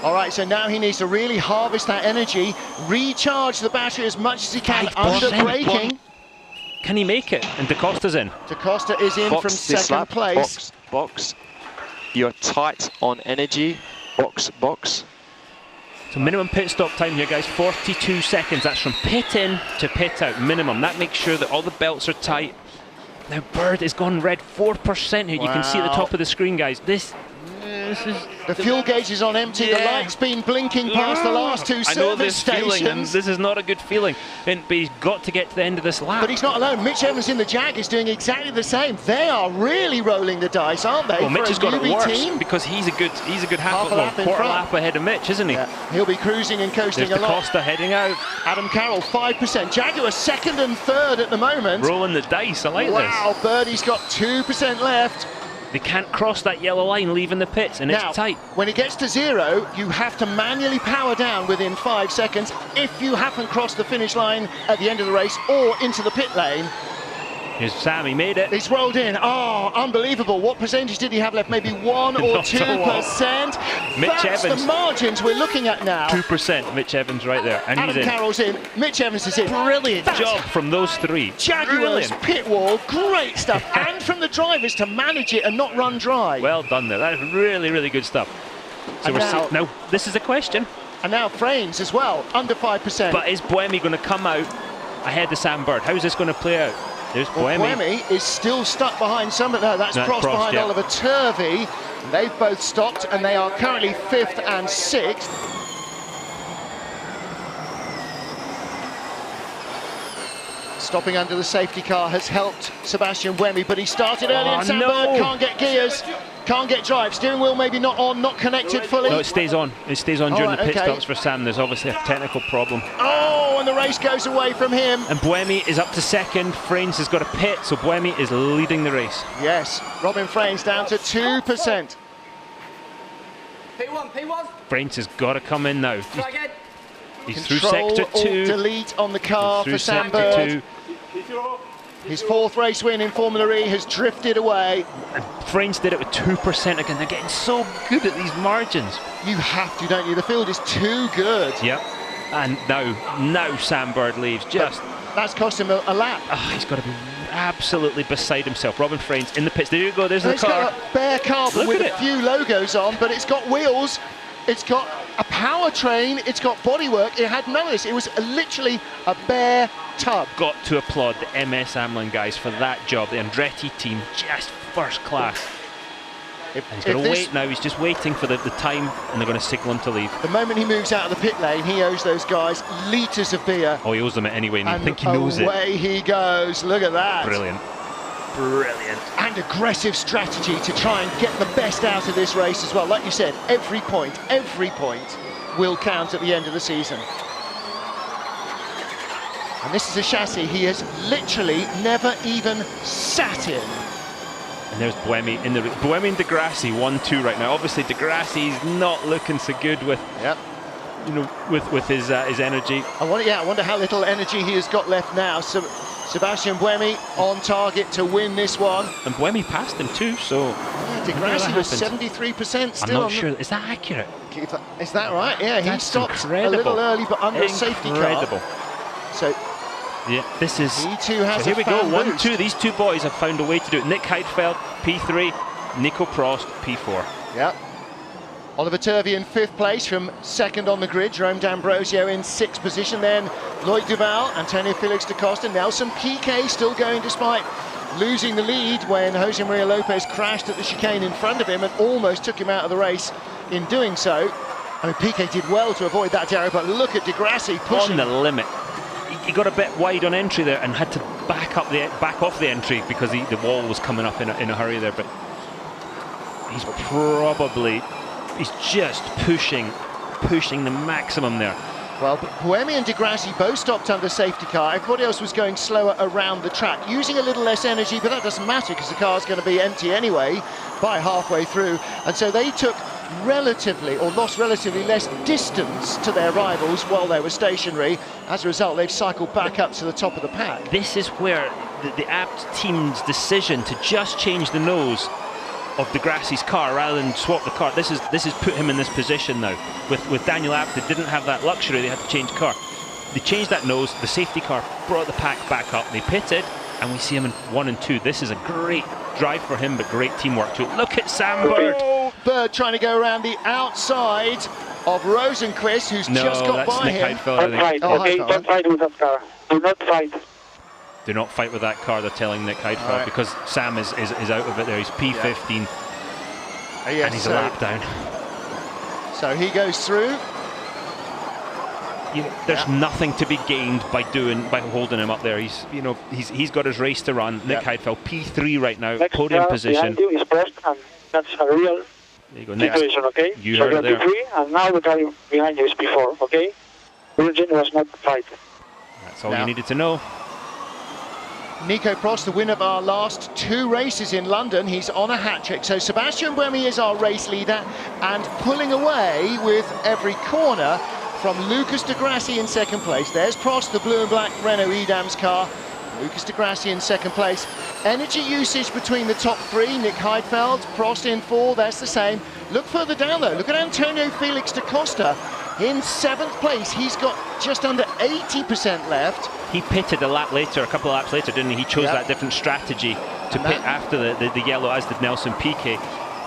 Speaker 1: All right, so now he needs to really harvest that energy, recharge the battery as much as he can under braking.
Speaker 2: Can he make it? And Da Costa's in.
Speaker 1: Da Costa is in from second place.
Speaker 4: Box. You're tight on energy. Box.
Speaker 2: So minimum pit stop time here, guys, 42 seconds. That's from pit in to pit out, minimum. That makes sure that all the belts are tight. Now Bird has gone red 4% here. You can see at the top of the screen, guys. This is
Speaker 1: the fuel gauge is on empty. The light's been blinking past the last two service stations.
Speaker 2: And this is not a good feeling. But he's got to get to the end of this lap.
Speaker 1: But he's not alone. Mitch Evans in the Jag is doing exactly the same. They are really rolling the dice, aren't they?
Speaker 2: Well, Mitch has got it worse
Speaker 1: team?
Speaker 2: because he's a good half
Speaker 1: a lap
Speaker 2: quarter lap ahead of Mitch, isn't he?
Speaker 1: Yeah. He'll be cruising and coasting
Speaker 2: There's
Speaker 1: a lot.
Speaker 2: Costa heading out.
Speaker 1: Adam Carroll 5%. Jaguar second and third at the moment.
Speaker 2: Rolling the dice. I like this.
Speaker 1: Wow, Birdie's got 2% left.
Speaker 2: They can't cross that yellow line leaving the pits, and
Speaker 1: now,
Speaker 2: it's tight.
Speaker 1: When it gets to 0, you have to manually power down within 5 seconds if you haven't crossed the finish line at the end of the race or into the pit lane.
Speaker 2: Here's Sam, he made it.
Speaker 1: He's rolled in. Oh, unbelievable. What percentage did he have left? Maybe 1 or 2%.
Speaker 2: Mitch
Speaker 1: That's
Speaker 2: Evans.
Speaker 1: the margins we're looking at now.
Speaker 2: 2%, Mitch Evans right there. And
Speaker 1: Adam
Speaker 2: he's in.
Speaker 1: Carroll's in. Mitch Evans is in.
Speaker 2: Brilliant job from those three.
Speaker 1: Jaguars pit wall, great stuff. And from the drivers to manage it and not run dry.
Speaker 2: Well done there. That's really, really good stuff. So now, this is the question.
Speaker 1: And now Frames as well, under 5%.
Speaker 2: But is Buemi going to come out ahead of Sam Bird? How's this going to play out? There's Buemi.
Speaker 1: Buemi is still stuck behind somebody. No, that's Prost behind Oliver Turvey. They've both stopped and they are currently 5th and 6th. Stopping under the safety car has helped Sebastian Buemi, but he started early and Sam Bird can't get gears, can't get drive. Steering wheel maybe not on, not connected fully.
Speaker 2: No, it stays on. It stays on during the pit stops for Sam. There's obviously a technical problem.
Speaker 1: Oh, and the race goes away from him.
Speaker 2: And Buemi is up to second. Frains has got a pit, so Buemi is leading the race.
Speaker 1: Yes, Robin Frains down to 2%.
Speaker 6: P1.
Speaker 2: Frains has got to come in now. He's through
Speaker 1: Control,
Speaker 2: sector 2.
Speaker 1: Delete on the car for Sam Bird. His 4th race win in Formula E has drifted away.
Speaker 2: And Frains did it with 2% again. They're getting so good at these margins.
Speaker 1: You have to, don't you? The field is too good.
Speaker 2: Yep. And now Sam Bird leaves.
Speaker 1: That's cost him a lap.
Speaker 2: Oh, he's got to be absolutely beside himself. Robin Frains in the pits. There you go. There's the car.
Speaker 1: It's got a bare carbon with a few logos on, but it's got wheels. It's got a powertrain, it's got bodywork. It had none of this. It was literally a bare tub.
Speaker 2: Got to applaud the MS Amlin guys for that job. The Andretti team, just first class. And he's going to wait now. He's just waiting for the time, and they're going to signal him to leave.
Speaker 1: The moment he moves out of the pit lane, he owes those guys litres of beer.
Speaker 2: Oh, he owes them it anyway, and I think he knows it.
Speaker 1: Away he goes. Look at that.
Speaker 2: Brilliant.
Speaker 1: And aggressive strategy to try and get the best out of this race as well. Like you said, every point will count at the end of the season. And this is a chassis he has literally never even sat in.
Speaker 2: And there's Buemi in the Buemi and Degrassi 1-2 right now. Obviously Degrassi's not looking so good with with his energy.
Speaker 1: I wonder how little energy he has got left now. So Sebastian Buemi on target to win this one.
Speaker 2: And Buemi passed him too, so...
Speaker 1: Degrassi was 73% still.
Speaker 2: I'm not sure. Is that accurate?
Speaker 1: Is that right? Yeah, he stopped
Speaker 2: incredible.
Speaker 1: A little early, but under a safety car. So...
Speaker 2: yeah, this is...
Speaker 1: he too has
Speaker 2: so here we go,
Speaker 1: boost.
Speaker 2: 1-2. These two boys have found a way to do it. Nick Heidfeld, P3, Nico Prost, P4.
Speaker 1: Yeah. Oliver Turvey in 5th place from 2nd on the grid. Jerome D'Ambrosio in 6th position. Then Lloyd Duval, Antonio Felix da Costa, Nelson Piquet still going despite losing the lead when Jose Maria Lopez crashed at the chicane in front of him and almost took him out of the race in doing so. I mean, Piquet did well to avoid that, Darrow, but look at Degrassi pushing.
Speaker 2: On the limit. He got a bit wide on entry there and had to back off the entry because the wall was coming up in a hurry there. But he's just pushing the maximum there.
Speaker 1: Well, Buemi and Di Grassi both stopped under safety car. Everybody else was going slower around the track, using a little less energy, but that doesn't matter because the car's going to be empty anyway by halfway through. And so they took relatively, or lost relatively less distance to their rivals while they were stationary. As a result, they've cycled back up to the top of the pack.
Speaker 2: This is where the Abt team's decision to just change the nose of Di Grassi's car rather than swap the car. This has put him in this position now. With Daniel Abt, they didn't have that luxury. They had to change car. They changed that nose. The safety car brought the pack back up. They pitted, and we see him in 1 and 2. This is a great drive for him, but great teamwork too. Look at Sam Bird.
Speaker 1: Bird trying to go around the outside of Rosenqvist, who's just got by him.
Speaker 3: Don't fight, okay? Don't fight with that car. Do not fight.
Speaker 2: Do not fight with that car, they're telling Nick Heidfeld, right, because Sam is out of it there. He's P15, and he's a lap down.
Speaker 1: So he goes through.
Speaker 2: There's nothing to be gained by holding him up there. He's got his race to run. Nick Heidfeld, P3 right now,
Speaker 3: next
Speaker 2: podium position.
Speaker 3: Behind you is Prost, and that's a real situation, okay?
Speaker 2: You
Speaker 3: so
Speaker 2: heard it there.
Speaker 3: P3, and now the car behind you is P4, okay? Virgin was not fight.
Speaker 2: That's all you needed to know.
Speaker 1: Nico Prost, the winner of our last 2 races in London, he's on a hat-trick. So Sebastian Buemi is our race leader and pulling away with every corner from Lucas Di Grassi in 2nd place. There's Prost, the blue and black Renault Edams car. Lucas Di Grassi in 2nd place. Energy usage between the top 3, Nick Heidfeld, Prost in 4, that's the same. Look further down though, look at Antonio Felix da Costa in 7th place. He's got just under 80% left.
Speaker 2: He pitted a lap later, a couple of laps later, didn't he? He chose that different strategy to pit after the yellow, as did Nelson Piquet.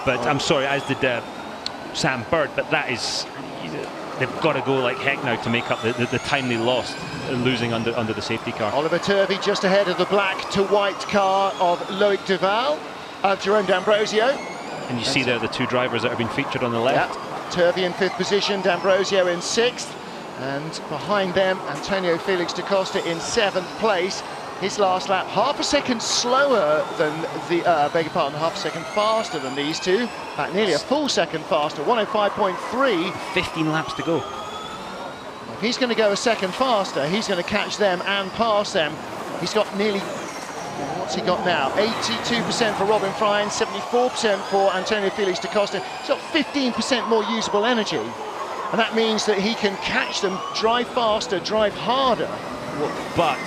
Speaker 2: But I'm sorry, as did Sam Bird. But that is, they've got to go like heck now to make up the time they lost, losing under the safety car.
Speaker 1: Oliver Turvey just ahead of the black to white car of Loic Duval, Jerome D'Ambrosio.
Speaker 2: And you see there the 2 drivers that have been featured on the left.
Speaker 1: Yeah. Turvey in 5th position, D'Ambrosio in 6th. And behind them, Antonio Felix da Costa in 7th place. His last lap, half a second slower than half a second faster than these two. In fact, nearly a full second faster, 105.3.
Speaker 2: 15 laps to go.
Speaker 1: If he's going to go a second faster, he's going to catch them and pass them. He's got nearly, what's he got now? 82% for Robin Frein, 74% for Antonio Felix da Costa. He's got 15% more usable energy. And that means that he can catch them, drive faster, drive harder.
Speaker 2: But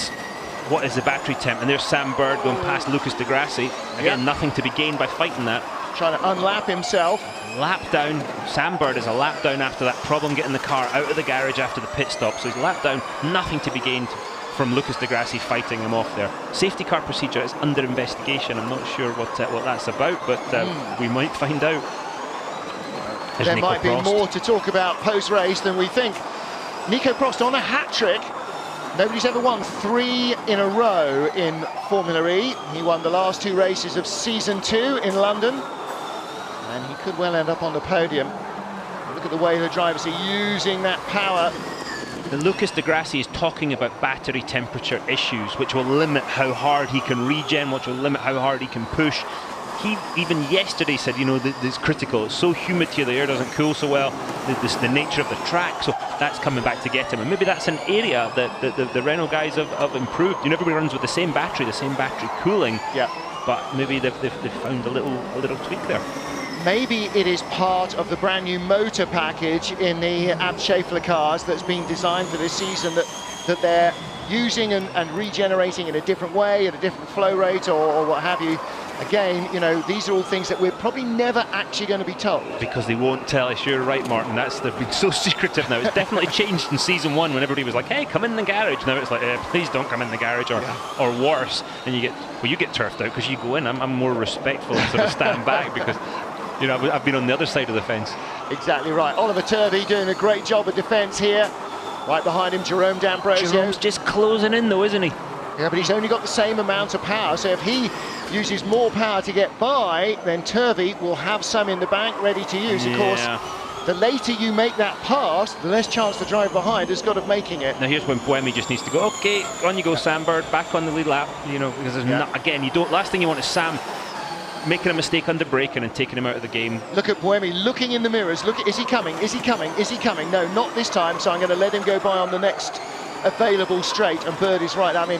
Speaker 2: what is the battery temp? And there's Sam Bird going past Lucas Di Grassi. Again, nothing to be gained by fighting that.
Speaker 1: Trying to unlap himself.
Speaker 2: Lap down. Sam Bird is a lap down after that problem getting the car out of the garage after the pit stop. So he's lap down, nothing to be gained from Lucas Di Grassi fighting him off there. Safety car procedure is under investigation. I'm not sure what that's about, but we might find out.
Speaker 1: There might be more to talk about post-race than we think. Nico Prost on a hat-trick. Nobody's ever won 3 in a row in Formula E. He won the last 2 races of Season 2 in London. And he could well end up on the podium. Look at the way the drivers are using that power.
Speaker 2: Lucas Di Grassi is talking about battery temperature issues, which will limit how hard he can regen, which will limit how hard he can push. He even yesterday said, it's critical. It's so humid here, the air doesn't cool so well. The nature of the track, so that's coming back to get him. And maybe that's an area that the Renault guys have improved. Everybody runs with the same battery cooling.
Speaker 1: Yeah.
Speaker 2: But maybe they've found a little tweak there.
Speaker 1: Maybe it is part of the brand new motor package in the Abt Scheffler cars that's been designed for this season that they're using and regenerating in a different way, at a different flow rate or what have you. Again, these are all things that we're probably never actually going to be told. Because
Speaker 2: they won't tell us. You're right, Martin. They've been so secretive now. It's definitely changed in Season 1 when everybody was like, hey, come in the garage. Now it's like, please don't come in the garage, or worse. And you get turfed out because you go in. I'm more respectful and sort of stand back because, I've been on the other side of the fence.
Speaker 1: Exactly right. Oliver Turvey doing a great job of defence here. Right behind him, Jerome D'Ambrosio.
Speaker 2: Jerome's just closing in though, isn't he?
Speaker 1: Yeah, but he's only got the same amount of power, so if he uses more power to get by, then Turvey will have some in the bank ready to use. Of course, the later you make that pass, the less chance the driver behind has got of making it.
Speaker 2: Now here's when Buemi just needs to go, okay, on you go, Sam Bird, back on the lead lap, because there's again, last thing you want is Sam making a mistake under braking and taking him out of the game.
Speaker 1: Look at Buemi looking in the mirrors. Look, is he coming? Is he coming? Is he coming? No, not this time. So I'm going to let him go by on the next available straight. And Bird is right. I mean,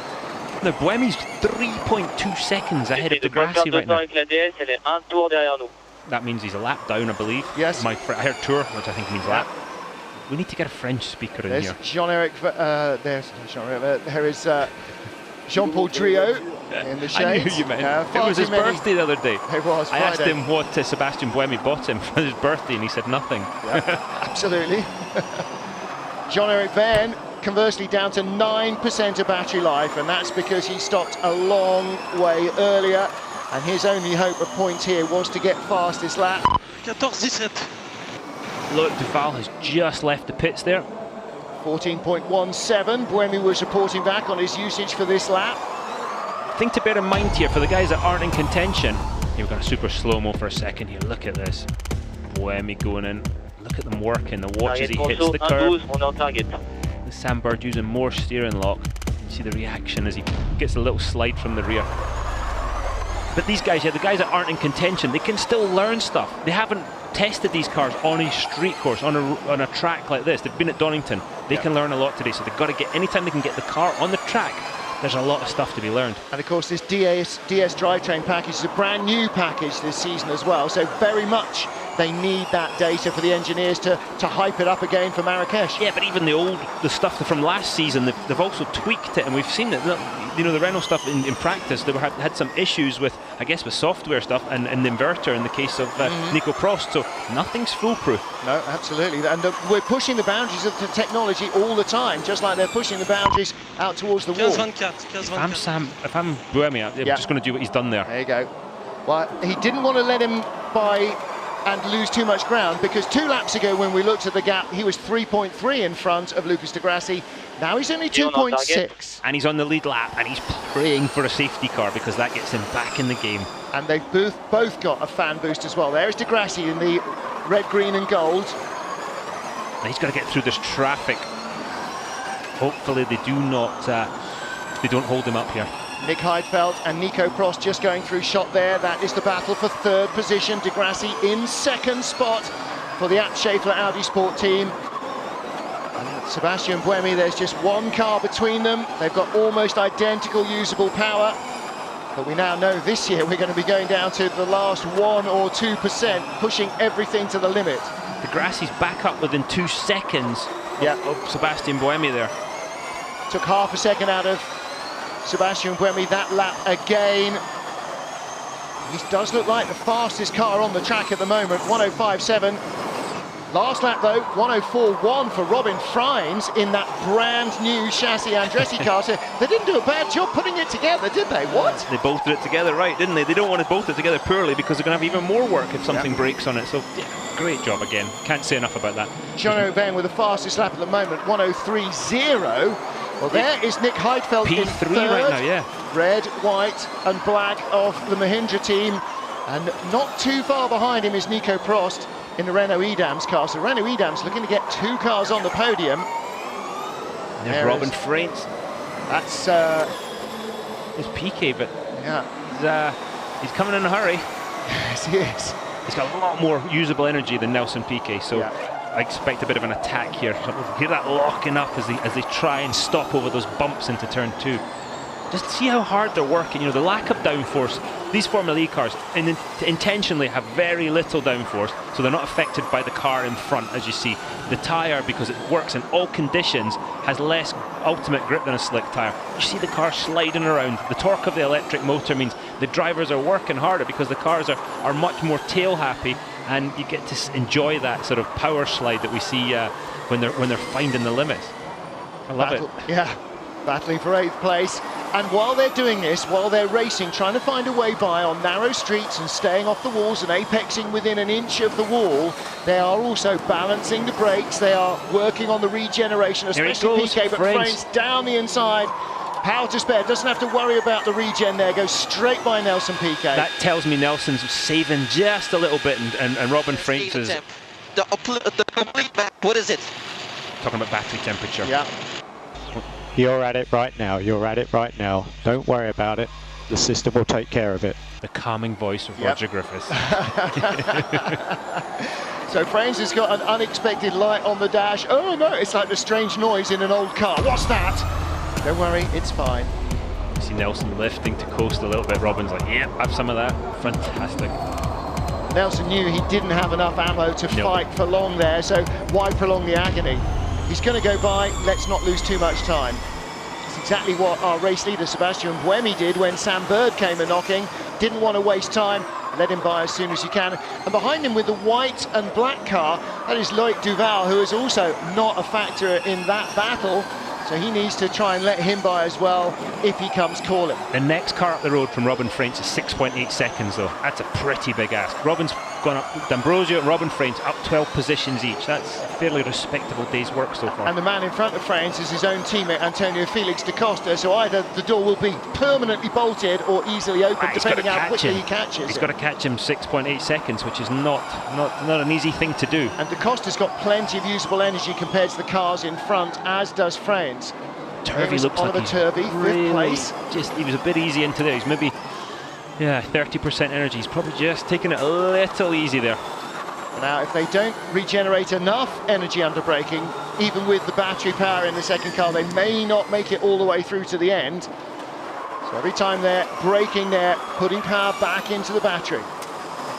Speaker 2: now Buemi's 3.2 seconds ahead of Degrassi right now. That means he's a lap down, I believe.
Speaker 1: Yes.
Speaker 2: I heard tour, which I think means lap. We need to get a French speaker in here.
Speaker 1: Jean-Eric. There's Jean-Eric. There is Jean-Paul Trio in the shade.
Speaker 2: I knew you meant. It was his birthday the other day.
Speaker 1: It was Friday.
Speaker 2: I asked him what Sebastian Buemi bought him for his birthday, and he said nothing.
Speaker 1: Yeah, absolutely. Jean-Eric Verne, conversely, down to 9% of battery life, and that's because he stopped a long way earlier. And his only hope of points here was to get fast this lap.
Speaker 5: 14-17.
Speaker 2: Look, Duval has just left the pits there.
Speaker 1: 14.17. Buemi was reporting back on his usage for this lap.
Speaker 2: Thing to bear in mind here for the guys that aren't in contention. Here we've got a super slow-mo for a second here. Look at this. Buemi going in. Look at them working. The watch as he hits the curve. Sam Bird using more steering lock. You see the reaction as he gets a little slide from the rear. But these guys, the guys that aren't in contention, they can still learn stuff. They haven't tested these cars on a street course, on a track like this. They've been at Donington. They can learn a lot today, so they've got to get, anytime they can get the car on the track, there's a lot of stuff to be learned. And
Speaker 1: of course, this DS drivetrain package is a brand new package this season as well, so very much they need that data for the engineers to hype it up again for Marrakesh.
Speaker 2: Yeah, but even the stuff from last season, they've also tweaked it, and we've seen it. You know, the Renault stuff in practice, they had some issues with, I guess, with software stuff and the inverter in the case of Nico Prost, so nothing's foolproof.
Speaker 1: No, absolutely, and we're pushing the boundaries of the technology all the time, just like they're pushing the boundaries out towards the wall.
Speaker 2: If I'm Buemi, I'm just going to do what he's done there.
Speaker 1: There you go. Well, he didn't want to let him by and lose too much ground, because 2 laps ago when we looked at the gap, he was 3.3 in front of Lucas Degrassi. Now he's only 2.6.
Speaker 2: And he's on the lead lap, and he's praying for a safety car because that gets him back in the game.
Speaker 1: And they've both got a fan boost as well. There's Degrassi in the red, green and gold.
Speaker 2: And he's got to get through this traffic. Hopefully they don't hold him up here.
Speaker 1: Nick Heidfeld and Nico Prost just going through shot there. That is the battle for 3rd position. Degrassi in 2nd spot for the Abt Schaeffler Audi Sport team. And Sebastian Buemi, there's just 1 car between them. They've got almost identical usable power. But we now know this year we're going to be going down to the last 1 or 2%, pushing everything to the limit.
Speaker 2: Degrassi's back up within 2 seconds of Sebastian Buemi there.
Speaker 1: Took half a second out of Sebastian Buemi that lap again. He does look like the fastest car on the track at the moment, 105.7. Last lap though, 104.1 for Robin Freins in that brand new chassis Andretti car. So they didn't do a bad job putting it together, did they? What?
Speaker 2: They bolted it together right, didn't they? They don't want to bolt it together poorly because they're going to have even more work if something breaks on it. So yeah, great job again. Can't say enough about that.
Speaker 1: Jean-Eric Verne with the fastest lap at the moment, 103.0. Well, there is Nick Heidfeld
Speaker 2: P3
Speaker 1: in 3rd.
Speaker 2: right now, yeah.
Speaker 1: Red, white and black of the Mahindra team. And not too far behind him is Nico Prost in the Renault Edams car. So Renault Edams looking to get 2 cars on the podium.
Speaker 2: There's Robin Freins.
Speaker 1: That's...
Speaker 2: It's PK, but he's coming in a hurry.
Speaker 1: Yes, he is.
Speaker 2: He's got a lot more usable energy than Nelson Piquet, so I expect a bit of an attack here. Hear that locking up as they try and stop over those bumps into turn 2. Just see how hard they're working. You know, the lack of downforce. These Formula E cars intentionally have very little downforce, so they're not affected by the car in front, as you see. The tyre, because it works in all conditions, has less ultimate grip than a slick tyre. You see the car sliding around. The torque of the electric motor means the drivers are working harder because the cars are much more tail happy, and you get to enjoy that sort of power slide that we see when they're finding the limits. I love it.
Speaker 1: Yeah, battling for 8th place. And while they're doing this, while they're racing, trying to find a way by on narrow streets and staying off the walls and apexing within an inch of the wall, they are also balancing the brakes. They are working on the regeneration, especially Piquet, but Freins down the inside. Power to spare, doesn't have to worry about the regen there, goes straight by Nelson Piquet.
Speaker 2: That tells me Nelson's saving just a little bit, and Robin Freins is...
Speaker 5: The complete back, what is it?
Speaker 2: Talking about battery temperature.
Speaker 1: Yeah.
Speaker 6: You're at it right now, you're at it right now. Don't worry about it. the system will take care of it.
Speaker 2: The calming voice of Roger Griffiths.
Speaker 1: So Frains has got an unexpected light on the dash. Oh no, it's like the strange noise in an old car. What's that? Don't worry, it's fine.
Speaker 2: You see Nelson lifting to coast a little bit. Robin's like, yep, have some of that. Fantastic.
Speaker 1: Nelson knew he didn't have enough ammo to fight for long there, so why prolong the agony? He's going to go by, let's not lose too much time. It's exactly what our race leader Sebastian Buemi did when Sam Bird came a-knocking. Didn't want to waste time, let him by as soon as you can. And behind him with the white and black car, that is Loic Duval, who is also not a factor in that battle. So he needs to try and let him by as well if he comes calling.
Speaker 2: The next car up the road from Robin Frains is 6.8 seconds though. That's a pretty big ask. Robin's gone up, D'Ambrosio and Robin Frains up 12 positions each. That's a fairly respectable day's work so far.
Speaker 1: And the man in front of Frains is his own teammate Antonio Felix da Costa, so either the door will be permanently bolted or easily open depending how quickly he catches
Speaker 2: He's got to catch him 6.8 seconds, which is not an easy thing to do.
Speaker 1: And da Costa's got plenty of usable energy compared to the cars in front, as does Frains.
Speaker 2: Turvey looks
Speaker 1: Oliver
Speaker 2: like he's
Speaker 1: Turvey,
Speaker 2: really
Speaker 1: fifth place.
Speaker 2: He was a bit easy into there. He's maybe 30% energy. He's probably just taking it a little easy there.
Speaker 1: Now, if they don't regenerate enough energy under braking, even with the battery power in the second car, they may not make it all the way through to the end. So every time they're braking, they're putting power back into the battery.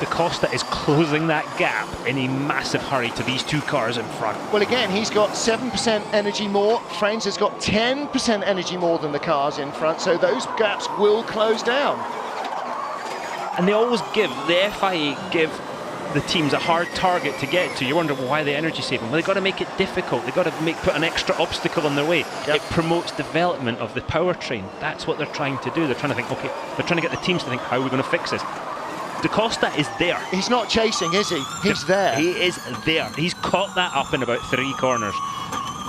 Speaker 2: Da Costa is closing that gap in a massive hurry to these two cars in front.
Speaker 1: Well, again, he's got 7% energy more. Frains has got 10% energy more than the cars in front, so those gaps will close down.
Speaker 2: And they always the FIA give the teams a hard target to get to. You wonder why the energy saving. Well, they've got to make it difficult. They've got to put an extra obstacle in their way. Yep. It promotes development of the powertrain. That's what they're trying to do. They're trying to think, okay, they're trying to get the teams to think, how are we going to fix this? Da Costa is there.
Speaker 1: He's not chasing, is he? He's there.
Speaker 2: He is there. He's caught that up in about 3 corners.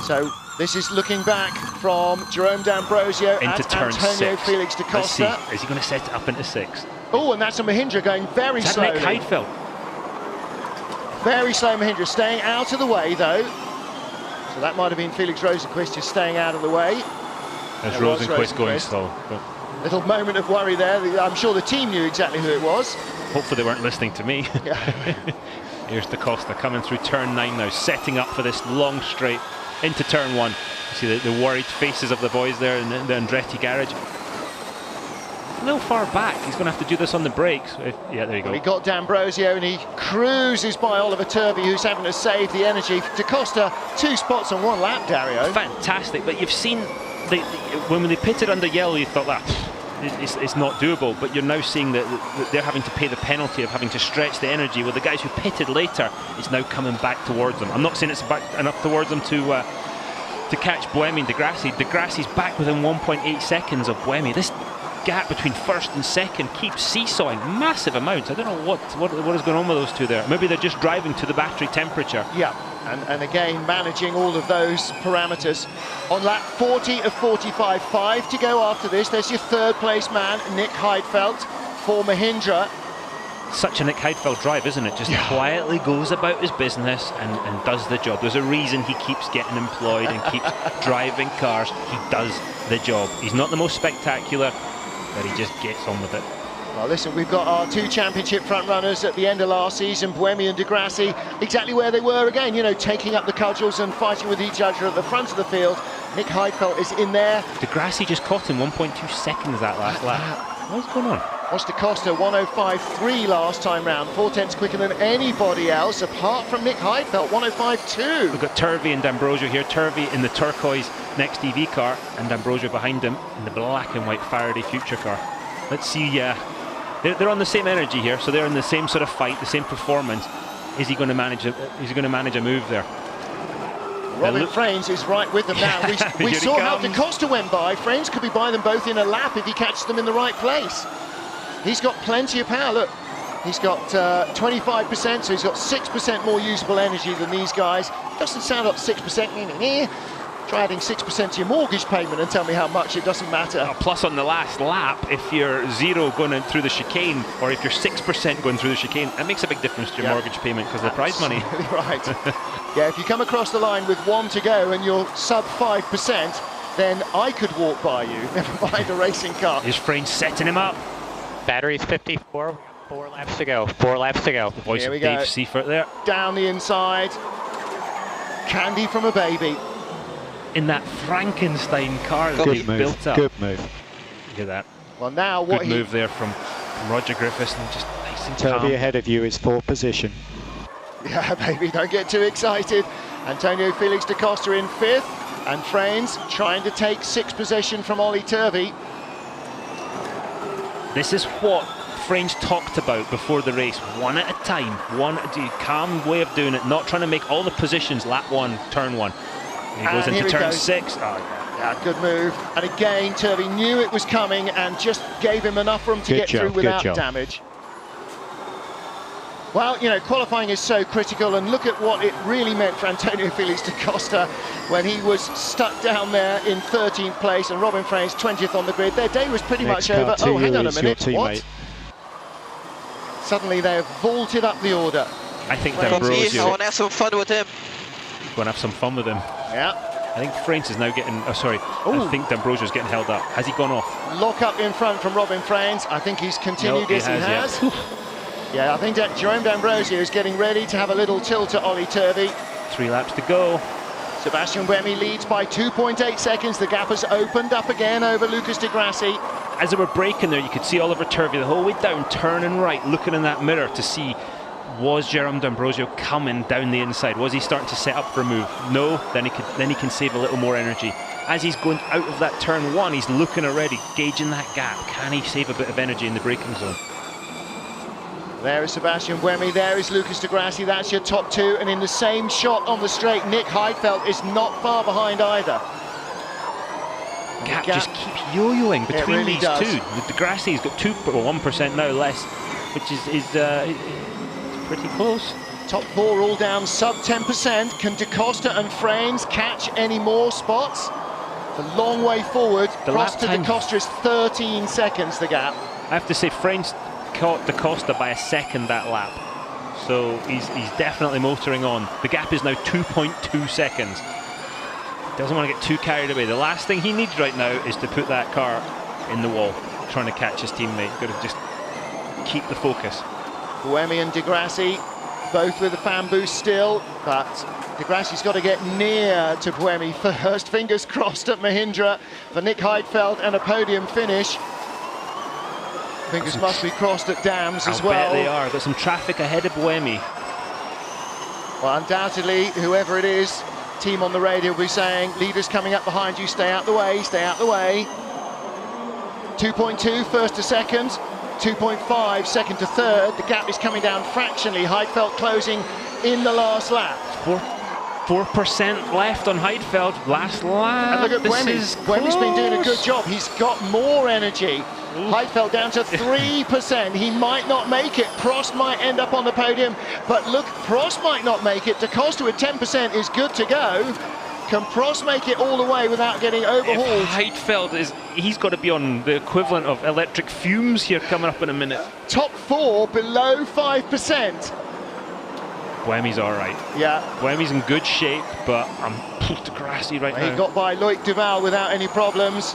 Speaker 1: So this is looking back from Jerome D'Ambrosio
Speaker 2: into turn
Speaker 1: Antonio
Speaker 2: 6.
Speaker 1: Felix da Costa.
Speaker 2: Let's see. Is he going to set it up into 6?
Speaker 1: Oh, and that's a Mahindra going very slowly.
Speaker 2: Nick Heidfeld?
Speaker 1: Very slow Mahindra, staying out of the way though. So that might have been Felix Rosenqvist just staying out of the way.
Speaker 2: There's Rosenqvist going slow. But
Speaker 1: little moment of worry there. I'm sure the team knew exactly who it was.
Speaker 2: Hopefully they weren't listening to me. Here's Da Costa coming through turn 9 now, setting up for this long straight into turn 1. You see the worried faces of the boys there in the Andretti garage. A little far back. He's going to have to do this on the brakes. Yeah, there you go.
Speaker 1: Well, he got D'Ambrosio and he cruises by Oliver Turvey, who's having to save the energy. Da Costa, 2 spots on 1 lap, Dario.
Speaker 2: Fantastic, but you've seen when they pitted under yellow, you thought that it's not doable, but you're now seeing that they're having to pay the penalty of having to stretch the energy. Well, the guys who pitted later, it's now coming back towards them. I'm not saying it's back enough towards them to catch Buemi and Degrassi. Degrassi's back within 1.8 seconds of Buemi. This gap between first and second keeps seesawing massive amounts. I don't know what is going on with those two there. Maybe they're just driving to the battery temperature.
Speaker 1: Yeah, and again managing all of those parameters. On lap 40 of 45, 5 to go after this. There's your 3rd place man, Nick Heidfeld for Mahindra.
Speaker 2: Such a Nick Heidfeld drive, isn't it? Just quietly goes about his business and does the job. There's a reason he keeps getting employed and keeps driving cars. He does the job. He's not the most spectacular, but he just gets on with it.
Speaker 1: Well, listen, we've got our 2 championship front runners at the end of last season, Buemi and Degrassi, exactly where they were again, you know, taking up the cudgels and fighting with each other at the front of the field. Nick Heidfeld is in there.
Speaker 2: Degrassi just caught him 1.2 seconds that last lap. What's going on?
Speaker 1: What's Da Costa, 105.3 last time round, 4/10 quicker than anybody else, apart from Nick Heidfeld, 105.2.
Speaker 2: We've got Turvey and D'Ambrosio here. Turvey in the turquoise next EV car, and D'Ambrosio behind him in the black and white Faraday Future car. Let's see, they're on the same energy here, so they're in the same sort of fight, the same performance. Is he going to manage a move there?
Speaker 1: Robin Frains is right with them now. We saw how Da Costa went by. Frains could be by them both in a lap if he catches them in the right place. He's got plenty of power. Look, he's got 25%, so he's got 6% more usable energy than these guys. Doesn't sound like 6%. Try adding 6% to your mortgage payment and tell me how much. It doesn't matter.
Speaker 2: Plus on the last lap, if you're 0 going through the chicane, or if you're 6% going through the chicane, that makes a big difference to your mortgage payment because of the prize money.
Speaker 1: Right. Yeah, if you come across the line with 1 to go and you're sub 5%, then I could walk by you, never mind a racing car.
Speaker 2: His friend setting him up.
Speaker 6: Battery's 54, we got 4 laps to go, 4 laps to go.
Speaker 2: The voice
Speaker 1: Here
Speaker 2: of
Speaker 1: we
Speaker 2: Dave
Speaker 1: go.
Speaker 2: Seifert there.
Speaker 1: Down the inside. Candy from a baby.
Speaker 2: In that Frankenstein car that
Speaker 7: Good
Speaker 2: they've
Speaker 7: move.
Speaker 2: built up.
Speaker 7: Good move.
Speaker 2: Look at that.
Speaker 1: Well, now what
Speaker 2: Good move there from Roger Griffiths, and just nice and calm.
Speaker 7: Turvey ahead of you is 4th position.
Speaker 1: Yeah, baby, don't get too excited. Antonio Felix da Costa in 5th, and Frains trying to take 6th position from Ollie Turvey.
Speaker 2: This is what Frains talked about before the race. One at a time, calm way of doing it, not trying to make all the positions lap 1, turn 1. And he goes
Speaker 1: And
Speaker 2: into
Speaker 1: here he
Speaker 2: turn
Speaker 1: goes.
Speaker 2: 6. Oh, yeah.
Speaker 1: Yeah, good move. And again, Turvey knew it was coming and just gave him enough room to
Speaker 7: Good
Speaker 1: get
Speaker 7: job,
Speaker 1: through
Speaker 7: good
Speaker 1: without
Speaker 7: job.
Speaker 1: damage. Well, you know, qualifying is so critical, and look at what it really meant for Antonio Felix da Costa when he was stuck down there in 13th place and Robin Frains 20th on the grid. Their day was pretty
Speaker 7: Next
Speaker 1: much
Speaker 7: car
Speaker 1: over.
Speaker 7: to
Speaker 1: Oh, hang
Speaker 7: you
Speaker 1: on a
Speaker 7: is your
Speaker 1: minute,
Speaker 7: teammate.
Speaker 1: what? Suddenly they've vaulted up the order.
Speaker 2: I think
Speaker 1: Frains.
Speaker 5: From me, I
Speaker 2: D'Ambrosio,
Speaker 5: want to have some fun with him.
Speaker 2: going to have some fun with him.
Speaker 1: Yeah.
Speaker 2: I think Frains is now getting,
Speaker 1: Ooh.
Speaker 2: I think D'Ambrosio's getting held up. Has he gone off?
Speaker 1: Lock up in front from Robin Frains. I think he's continued
Speaker 2: No, he
Speaker 1: as he
Speaker 2: has,
Speaker 1: has. Yeah, I think that Jerome D'Ambrosio is getting ready to have a little tilt at Ollie Turvey.
Speaker 2: 3 laps to go.
Speaker 1: Sebastian Buemi leads by 2.8 seconds. The gap has opened up again over Lucas Di Grassi.
Speaker 2: As they were braking there, you could see Oliver Turvey the whole way down, turning right, looking in that mirror to see, was Jerome D'Ambrosio coming down the inside? Was he starting to set up for a move? No, then he can save a little more energy. As he's going out of that turn 1, he's looking already, gauging that gap. Can he save a bit of energy in the braking zone?
Speaker 1: There is Sebastian Buemi, there is Lucas Di Grassi, that's your top 2, and in the same shot on the straight, Nick Heidfeld is not far behind either.
Speaker 2: Gap just keeps yo-yoing between
Speaker 1: really
Speaker 2: these
Speaker 1: does.
Speaker 2: two. The Degrassi's got 1% now less, which is pretty close.
Speaker 1: Top 4 all down sub 10%. Can Da Costa and Frains catch any more spots? The long way forward.
Speaker 2: The
Speaker 1: Cross
Speaker 2: lap
Speaker 1: to Da
Speaker 2: time.
Speaker 1: Costa is 13 seconds, the gap.
Speaker 2: I have to say, Frains caught Da Costa by a second that lap. So he's definitely motoring on. The gap is now 2.2 seconds. Doesn't want to get too carried away. The last thing he needs right now is to put that car in the wall, trying to catch his teammate. Got to just keep the focus.
Speaker 1: Buemi and Di Grassi, both with a fan boost still, but Di Grassi's got to get near to Buemi first. Fingers crossed at Mahindra for Nick Heidfeld and a podium finish. Fingers must be crossed at Dams as
Speaker 2: I'll
Speaker 1: well.
Speaker 2: bet they are. Got some traffic ahead of Buemi.
Speaker 1: Well, undoubtedly, whoever it is, team on the radio will be saying, leaders coming up behind you, stay out the way, stay out the way. 2.2 first to second, 2.5 second to third. The gap is coming down fractionally. Heidfeld closing in the last lap.
Speaker 2: 4% left on Heidfeld. Last lap.
Speaker 1: And look at Buemi. Buemi's been doing a good job. He's got more energy. Heidfeld down to 3%. He might not make it. Prost might end up on the podium. But look, Prost might not make it. Da Costa with 10% is good to go. Can Prost make it all the way without getting overhauled?
Speaker 2: If Heidfeld he's got to be on the equivalent of electric fumes here coming up in a minute.
Speaker 1: Top 4 below 5%.
Speaker 2: Buemi's all right.
Speaker 1: Yeah.
Speaker 2: Buemi's in good shape, but I'm Degrassi right
Speaker 1: He
Speaker 2: now.
Speaker 1: got by Loic Duval without any problems.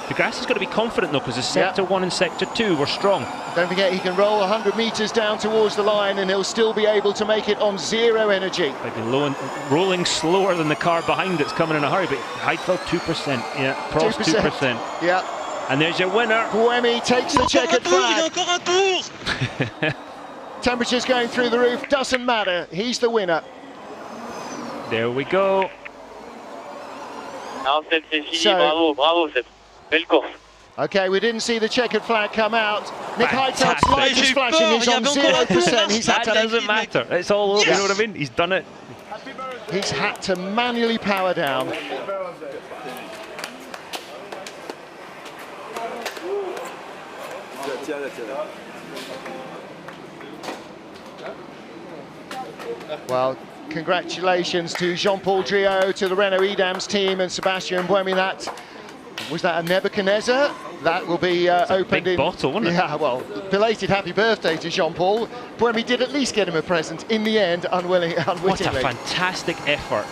Speaker 2: Degrassi's got to be confident though, because the sector 1 and sector 2 were strong.
Speaker 1: Don't forget, he can roll 100 metres down towards the line and he'll still be able to make it on 0 energy.
Speaker 2: Maybe rolling slower than the car behind it's coming in a hurry, but Heidfeld 2%. Yeah, Prost 2%.
Speaker 1: Yeah.
Speaker 2: And there's your winner.
Speaker 1: Buemi takes the checkered flag.
Speaker 5: Encore un tour.
Speaker 1: Temperatures going through the roof, doesn't matter. He's the winner.
Speaker 2: There we go.
Speaker 3: Non, c'est fini,
Speaker 1: So-
Speaker 3: bravo, c'est belle course.
Speaker 1: Okay, we didn't see the checkered flag come out. Nick Heidfeld's
Speaker 2: Fantastic.
Speaker 1: light is flashing, he's on 0%. He's had
Speaker 2: That doesn't matter. It's all over. You know what I mean? He's done it.
Speaker 1: to manually power down. Well, congratulations to Jean-Paul Driot, to the Renault Edams team, and Sebastian Buemi. Was that a Nebuchadnezzar? That will be opened
Speaker 2: big
Speaker 1: in...
Speaker 2: bottle, wasn't it?
Speaker 1: Yeah, well, belated happy birthday to Jean-Paul. Buemi did at least get him a present in the end, unwittingly.
Speaker 2: What a fantastic effort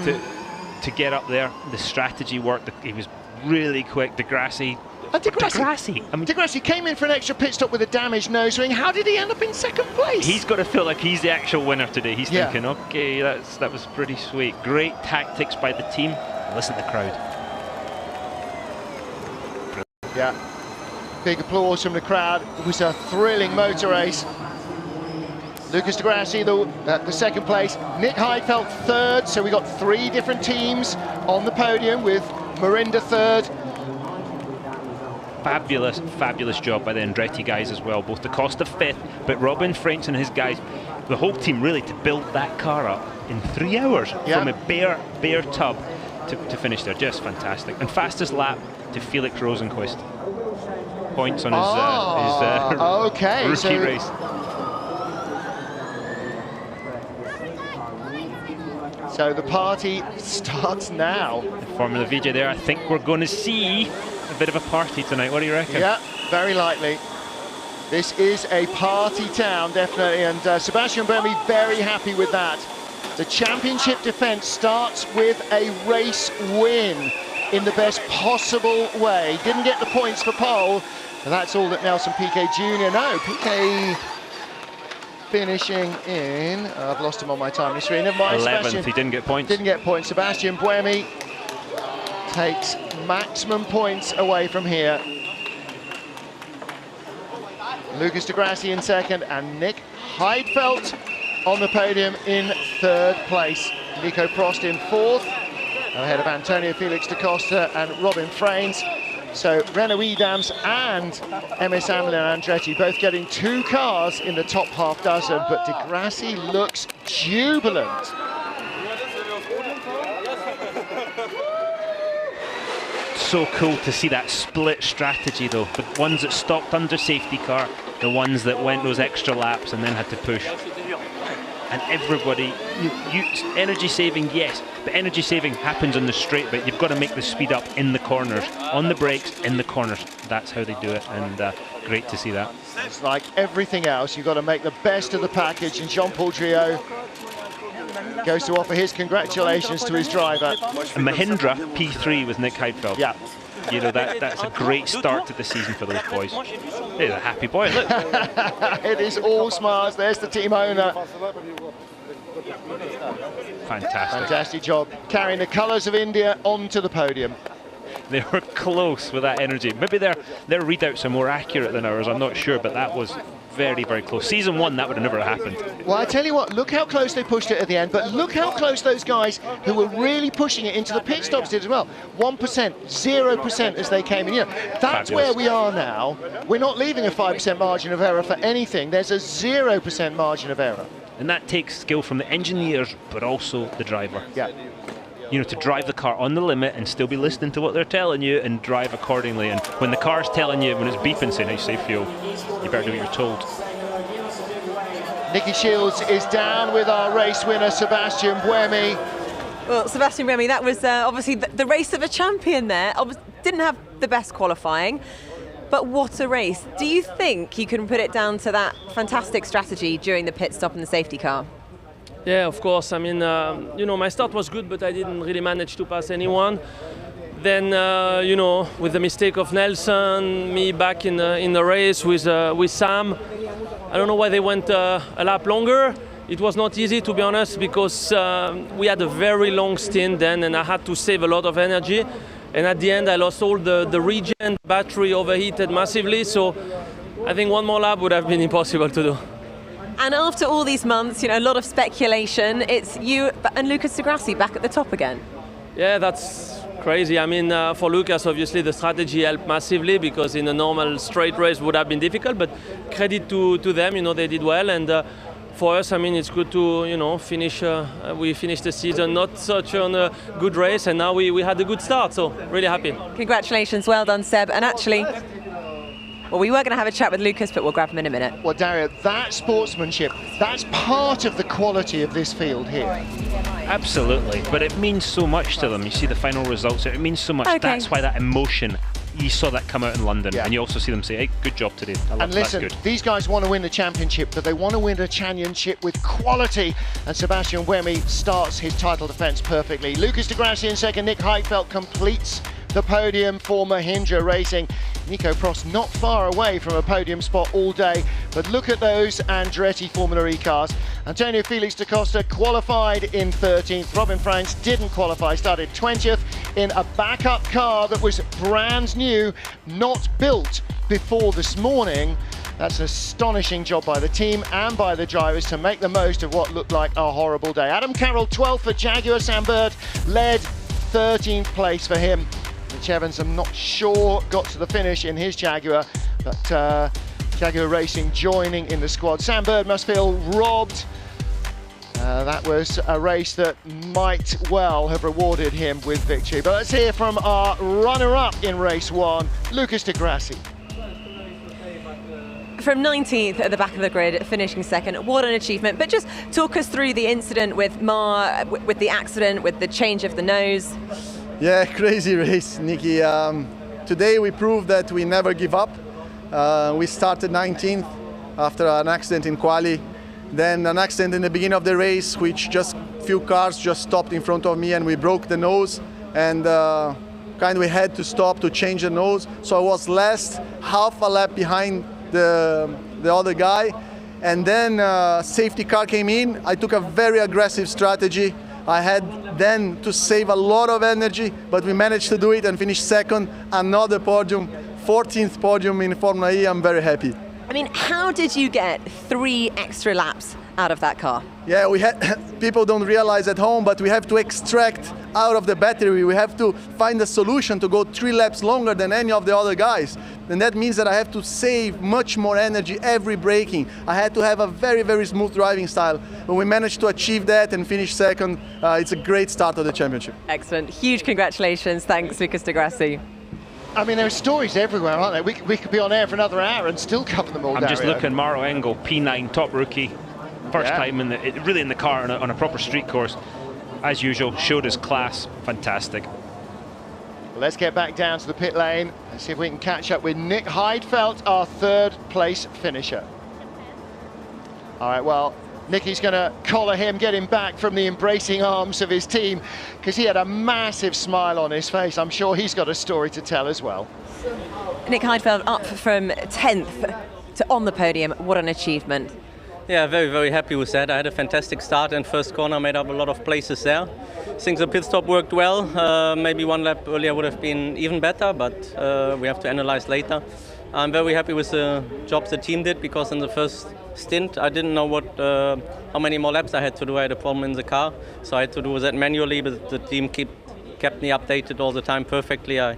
Speaker 2: to to get up there. The strategy worked. He was really quick. Degrassi.
Speaker 1: Degrassi came in for an extra pit stop with a damaged nose ring. How did he end up in second place?
Speaker 2: He's got to feel like he's the actual winner today. He's thinking, okay, that was pretty sweet. Great tactics by the team. Listen to the crowd.
Speaker 1: Yeah, big applause from the crowd. It was a thrilling motor race. Lucas Degrassi, the second place. Nick Heidfeld third, so we got 3 different teams on the podium with Marinda third.
Speaker 2: Fabulous job by the Andretti guys as well, both the Costa fifth, but Robin French and his guys, the whole team really to build that car up in 3 hours from a bare tub to finish there. Just fantastic. And fastest lap to Felix Rosenquist. Points on his rookie race.
Speaker 1: So the party starts now.
Speaker 2: Formula VJ there. I think we're going to see a bit of a party tonight. What do you reckon?
Speaker 1: Yeah, very likely. This is a party town, definitely, and Sebastian Buemi very happy with that. The championship defense starts with a race win in the best possible way. Didn't get the points for pole, and that's all that Nelson Piquet Jr. No, Piquet finishing in, I've lost him on my time history, never mind.
Speaker 2: 11th, he didn't get points.
Speaker 1: Didn't get points. Sebastian Buemi takes maximum points away from here. Lucas Degrassi in second, and Nick Heidfeld on the podium in third place. Nico Prost in fourth, ahead of Antonio Felix da Costa and Robin Frains. So Renault Edams and MS Amlin and Andretti both getting 2 cars in the top half dozen, but Degrassi looks jubilant.
Speaker 2: So cool to see that split strategy though. The ones that stopped under safety car, the ones that went those extra laps and then had to push. And everybody, energy saving, yes, but energy saving happens on the straight bit. You've got to make the speed up in the corners, on the brakes, in the corners. That's how they do it, and great to see that.
Speaker 1: It's like everything else, you've got to make the best of the package, and Jean-Paul Driot goes to offer his congratulations to his driver.
Speaker 2: And Mahindra P3 with Nick Heidfeld.
Speaker 1: Yeah.
Speaker 2: You know, that's a great start to the season for those boys. He's a happy boy, look.
Speaker 1: It is all smiles. There's the team owner.
Speaker 2: Fantastic.
Speaker 1: Fantastic job carrying the colours of India onto the podium.
Speaker 2: They were close with that energy. Maybe their readouts are more accurate than ours, I'm not sure, but that was very, very close. Season 1, that would have never happened.
Speaker 1: Well, I tell you what, look how close they pushed it at the end, but look how close those guys who were really pushing it into the pit stops did as well. 1%, 0% as they came in. You know, that's where we are now. We're not leaving a 5% margin of error for anything. There's a 0% margin of error.
Speaker 2: And that takes skill from the engineers, but also the driver.
Speaker 1: Yeah.
Speaker 2: You know, to drive the car on the limit and still be listening to what they're telling you and drive accordingly. And when the car's telling you, when it's beeping saying, hey, save fuel, you better do what you're told.
Speaker 1: Nicky Shields is down with our race winner, Sebastian Buemi.
Speaker 7: Well, Sebastian Buemi, that was obviously the race of a champion there. Didn't have the best qualifying, but what a race. Do you think you can put it down to that fantastic strategy during the pit stop in the safety car?
Speaker 8: Yeah, of course. I mean, you know, my start was good, but I didn't really manage to pass anyone. Then, you know, with the mistake of Nelson, me back in the race with Sam, I don't know why they went a lap longer. It was not easy, to be honest, because we had a very long stint then, and I had to save a lot of energy. And at the end, I lost all the regen. Battery overheated massively, so I think one more lap would have been impossible to do.
Speaker 7: And after all these months, you know, a lot of speculation, it's you and Lucas Degrassi back at the top again.
Speaker 8: Yeah, that's crazy. I mean, for Lucas, obviously the strategy helped massively because in a normal straight race would have been difficult, but credit to them, you know, they did well. And for us, I mean, it's good to, you know, finish, we finished the season not such on a good race, and now we had a good start, so really happy.
Speaker 7: Congratulations, well done, Seb. And actually, well, we were going to have a chat with Lucas, but we'll grab him in a minute.
Speaker 1: Well, Dario, that sportsmanship, that's part of the quality of this field here.
Speaker 2: Absolutely, but it means so much to them. You see the final results, it means so much.
Speaker 7: Okay.
Speaker 2: That's why that emotion you saw that come out in London, and you also see them say, hey, good job today.
Speaker 1: And listen,
Speaker 2: that's good.
Speaker 1: These guys want to win the championship, but they want to win a championship with quality, and Sebastian Buemi starts his title defence perfectly. Lucas de Grassi in second, Nick Heidfeld completes the podium for Mahindra Racing. Nico Prost not far away from a podium spot all day, but look at those Andretti Formula E cars. Antonio Felix da Costa qualified in 13th. Robin Franks didn't qualify, started 20th in a backup car that was brand new, not built before this morning. That's an astonishing job by the team and by the drivers to make the most of what looked like a horrible day. Adam Carroll 12th for Jaguar. Sam Bird led, 13th place for him. Rich Evans, I'm not sure, got to the finish in his Jaguar, but Jaguar Racing joining in the squad. Sam Bird must feel robbed. That was a race that might well have rewarded him with victory. But let's hear from our runner-up in race 1, Lucas de Grassi.
Speaker 7: From 19th at the back of the grid, finishing second, what an achievement. But just talk us through the incident with with the accident, with the change of the nose.
Speaker 9: Yeah, crazy race, Nicky. Today we proved that we never give up. We started 19th after an accident in quali, then an accident in the beginning of the race, which just few cars just stopped in front of me and we broke the nose, and we had to stop to change the nose. So I was last half a lap behind the other guy, and then safety car came in. I took a very aggressive strategy. I had then to save a lot of energy, but we managed to do it and finish second, another podium, 14th podium in Formula E. I'm very happy.
Speaker 7: I mean, how did you get 3 extra laps out of that car?
Speaker 9: Yeah, we had, people don't realize at home, but we have to extract out of the battery. We have to find a solution to go 3 laps longer than any of the other guys. And that means that I have to save much more energy every braking. I had to have a very, very smooth driving style. But we managed to achieve that and finish second. It's a great start of the championship.
Speaker 7: Excellent. Huge congratulations. Thanks, Lucas de Grassi.
Speaker 1: I mean, there are stories everywhere, aren't there? We could be on air for another hour and still cover them all.
Speaker 2: I'm just looking, Mauro Engel, P9, top rookie. First time really in the car on a proper street course. As usual, showed his class. Fantastic.
Speaker 1: Let's get back down to the pit lane and see if we can catch up with Nick Heidfeld, our 3rd place finisher. All right, well, Nicky's going to collar him, get him back from the embracing arms of his team, because he had a massive smile on his face. I'm sure he's got a story to tell as well.
Speaker 7: Nick Heidfeld up from 10th to on the podium. What an achievement.
Speaker 10: Yeah, very, very happy with that. I had a fantastic start and first corner, made up a lot of places there. I think the pit stop worked well. Maybe 1 lap earlier would have been even better, but we have to analyze later. I'm very happy with the job the team did, because in the first stint I didn't know how many more laps I had to do. I had a problem in the car, so I had to do that manually, but the team kept me updated all the time perfectly. I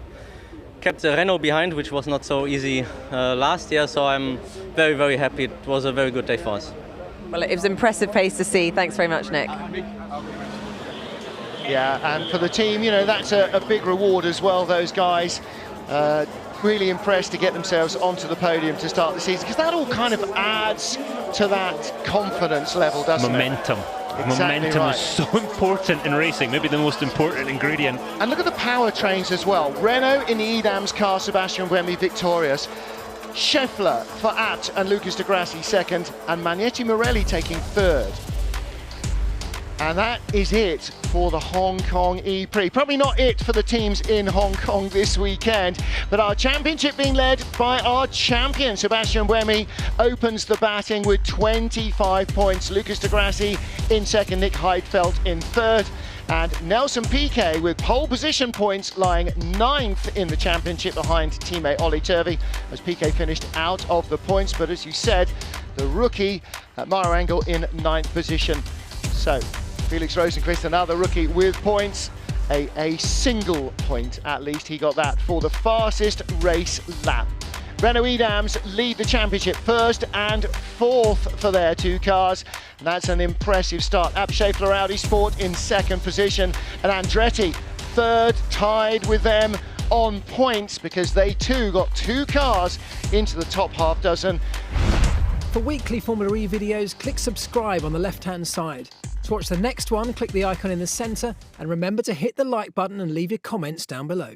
Speaker 10: kept the Renault behind, which was not so easy last year, so I'm very, very happy. It was a very good day for us.
Speaker 7: Well, it was an impressive pace to see. Thanks very much, Nick.
Speaker 1: Yeah, and for the team, you know, that's a big reward as well, those guys. Really impressed to get themselves onto the podium to start the season, because that all kind of adds to that confidence level, doesn't
Speaker 2: Momentum.
Speaker 1: it? Exactly.
Speaker 2: Momentum
Speaker 1: right.
Speaker 2: is so important in racing, maybe the most important ingredient.
Speaker 1: And look at the powertrains as well. Renault in the Edam's car, Sebastian Buemi victorious. Scheffler for Abt and Lucas de Grassi second, and Magneti Morelli taking 3rd. And that is it for the Hong Kong ePrix. Probably not it for the teams in Hong Kong this weekend, but our championship being led by our champion, Sebastian Buemi, opens the batting with 25 points. Lucas de Grassi in second, Nick Heidfeld in 3rd, and Nelson Piquet with pole position points lying 9th in the championship behind teammate Ollie Turvey, as Piquet finished out of the points. But as you said, the rookie Mauro Engel in 9th position. So Felix Rosenqvist, another rookie with points, a single point at least. He got that for the fastest race lap. Renault Edams lead the championship 1st and 4th for their 2 cars. And that's an impressive start. Abt Scheffler Audi Sport in 2nd position, and Andretti 3rd, tied with them on points, because they too got 2 cars into the top half dozen.
Speaker 11: For weekly Formula E videos, click subscribe on the left-hand side. To watch the next one, click the icon in the centre, and remember to hit the like button and leave your comments down below.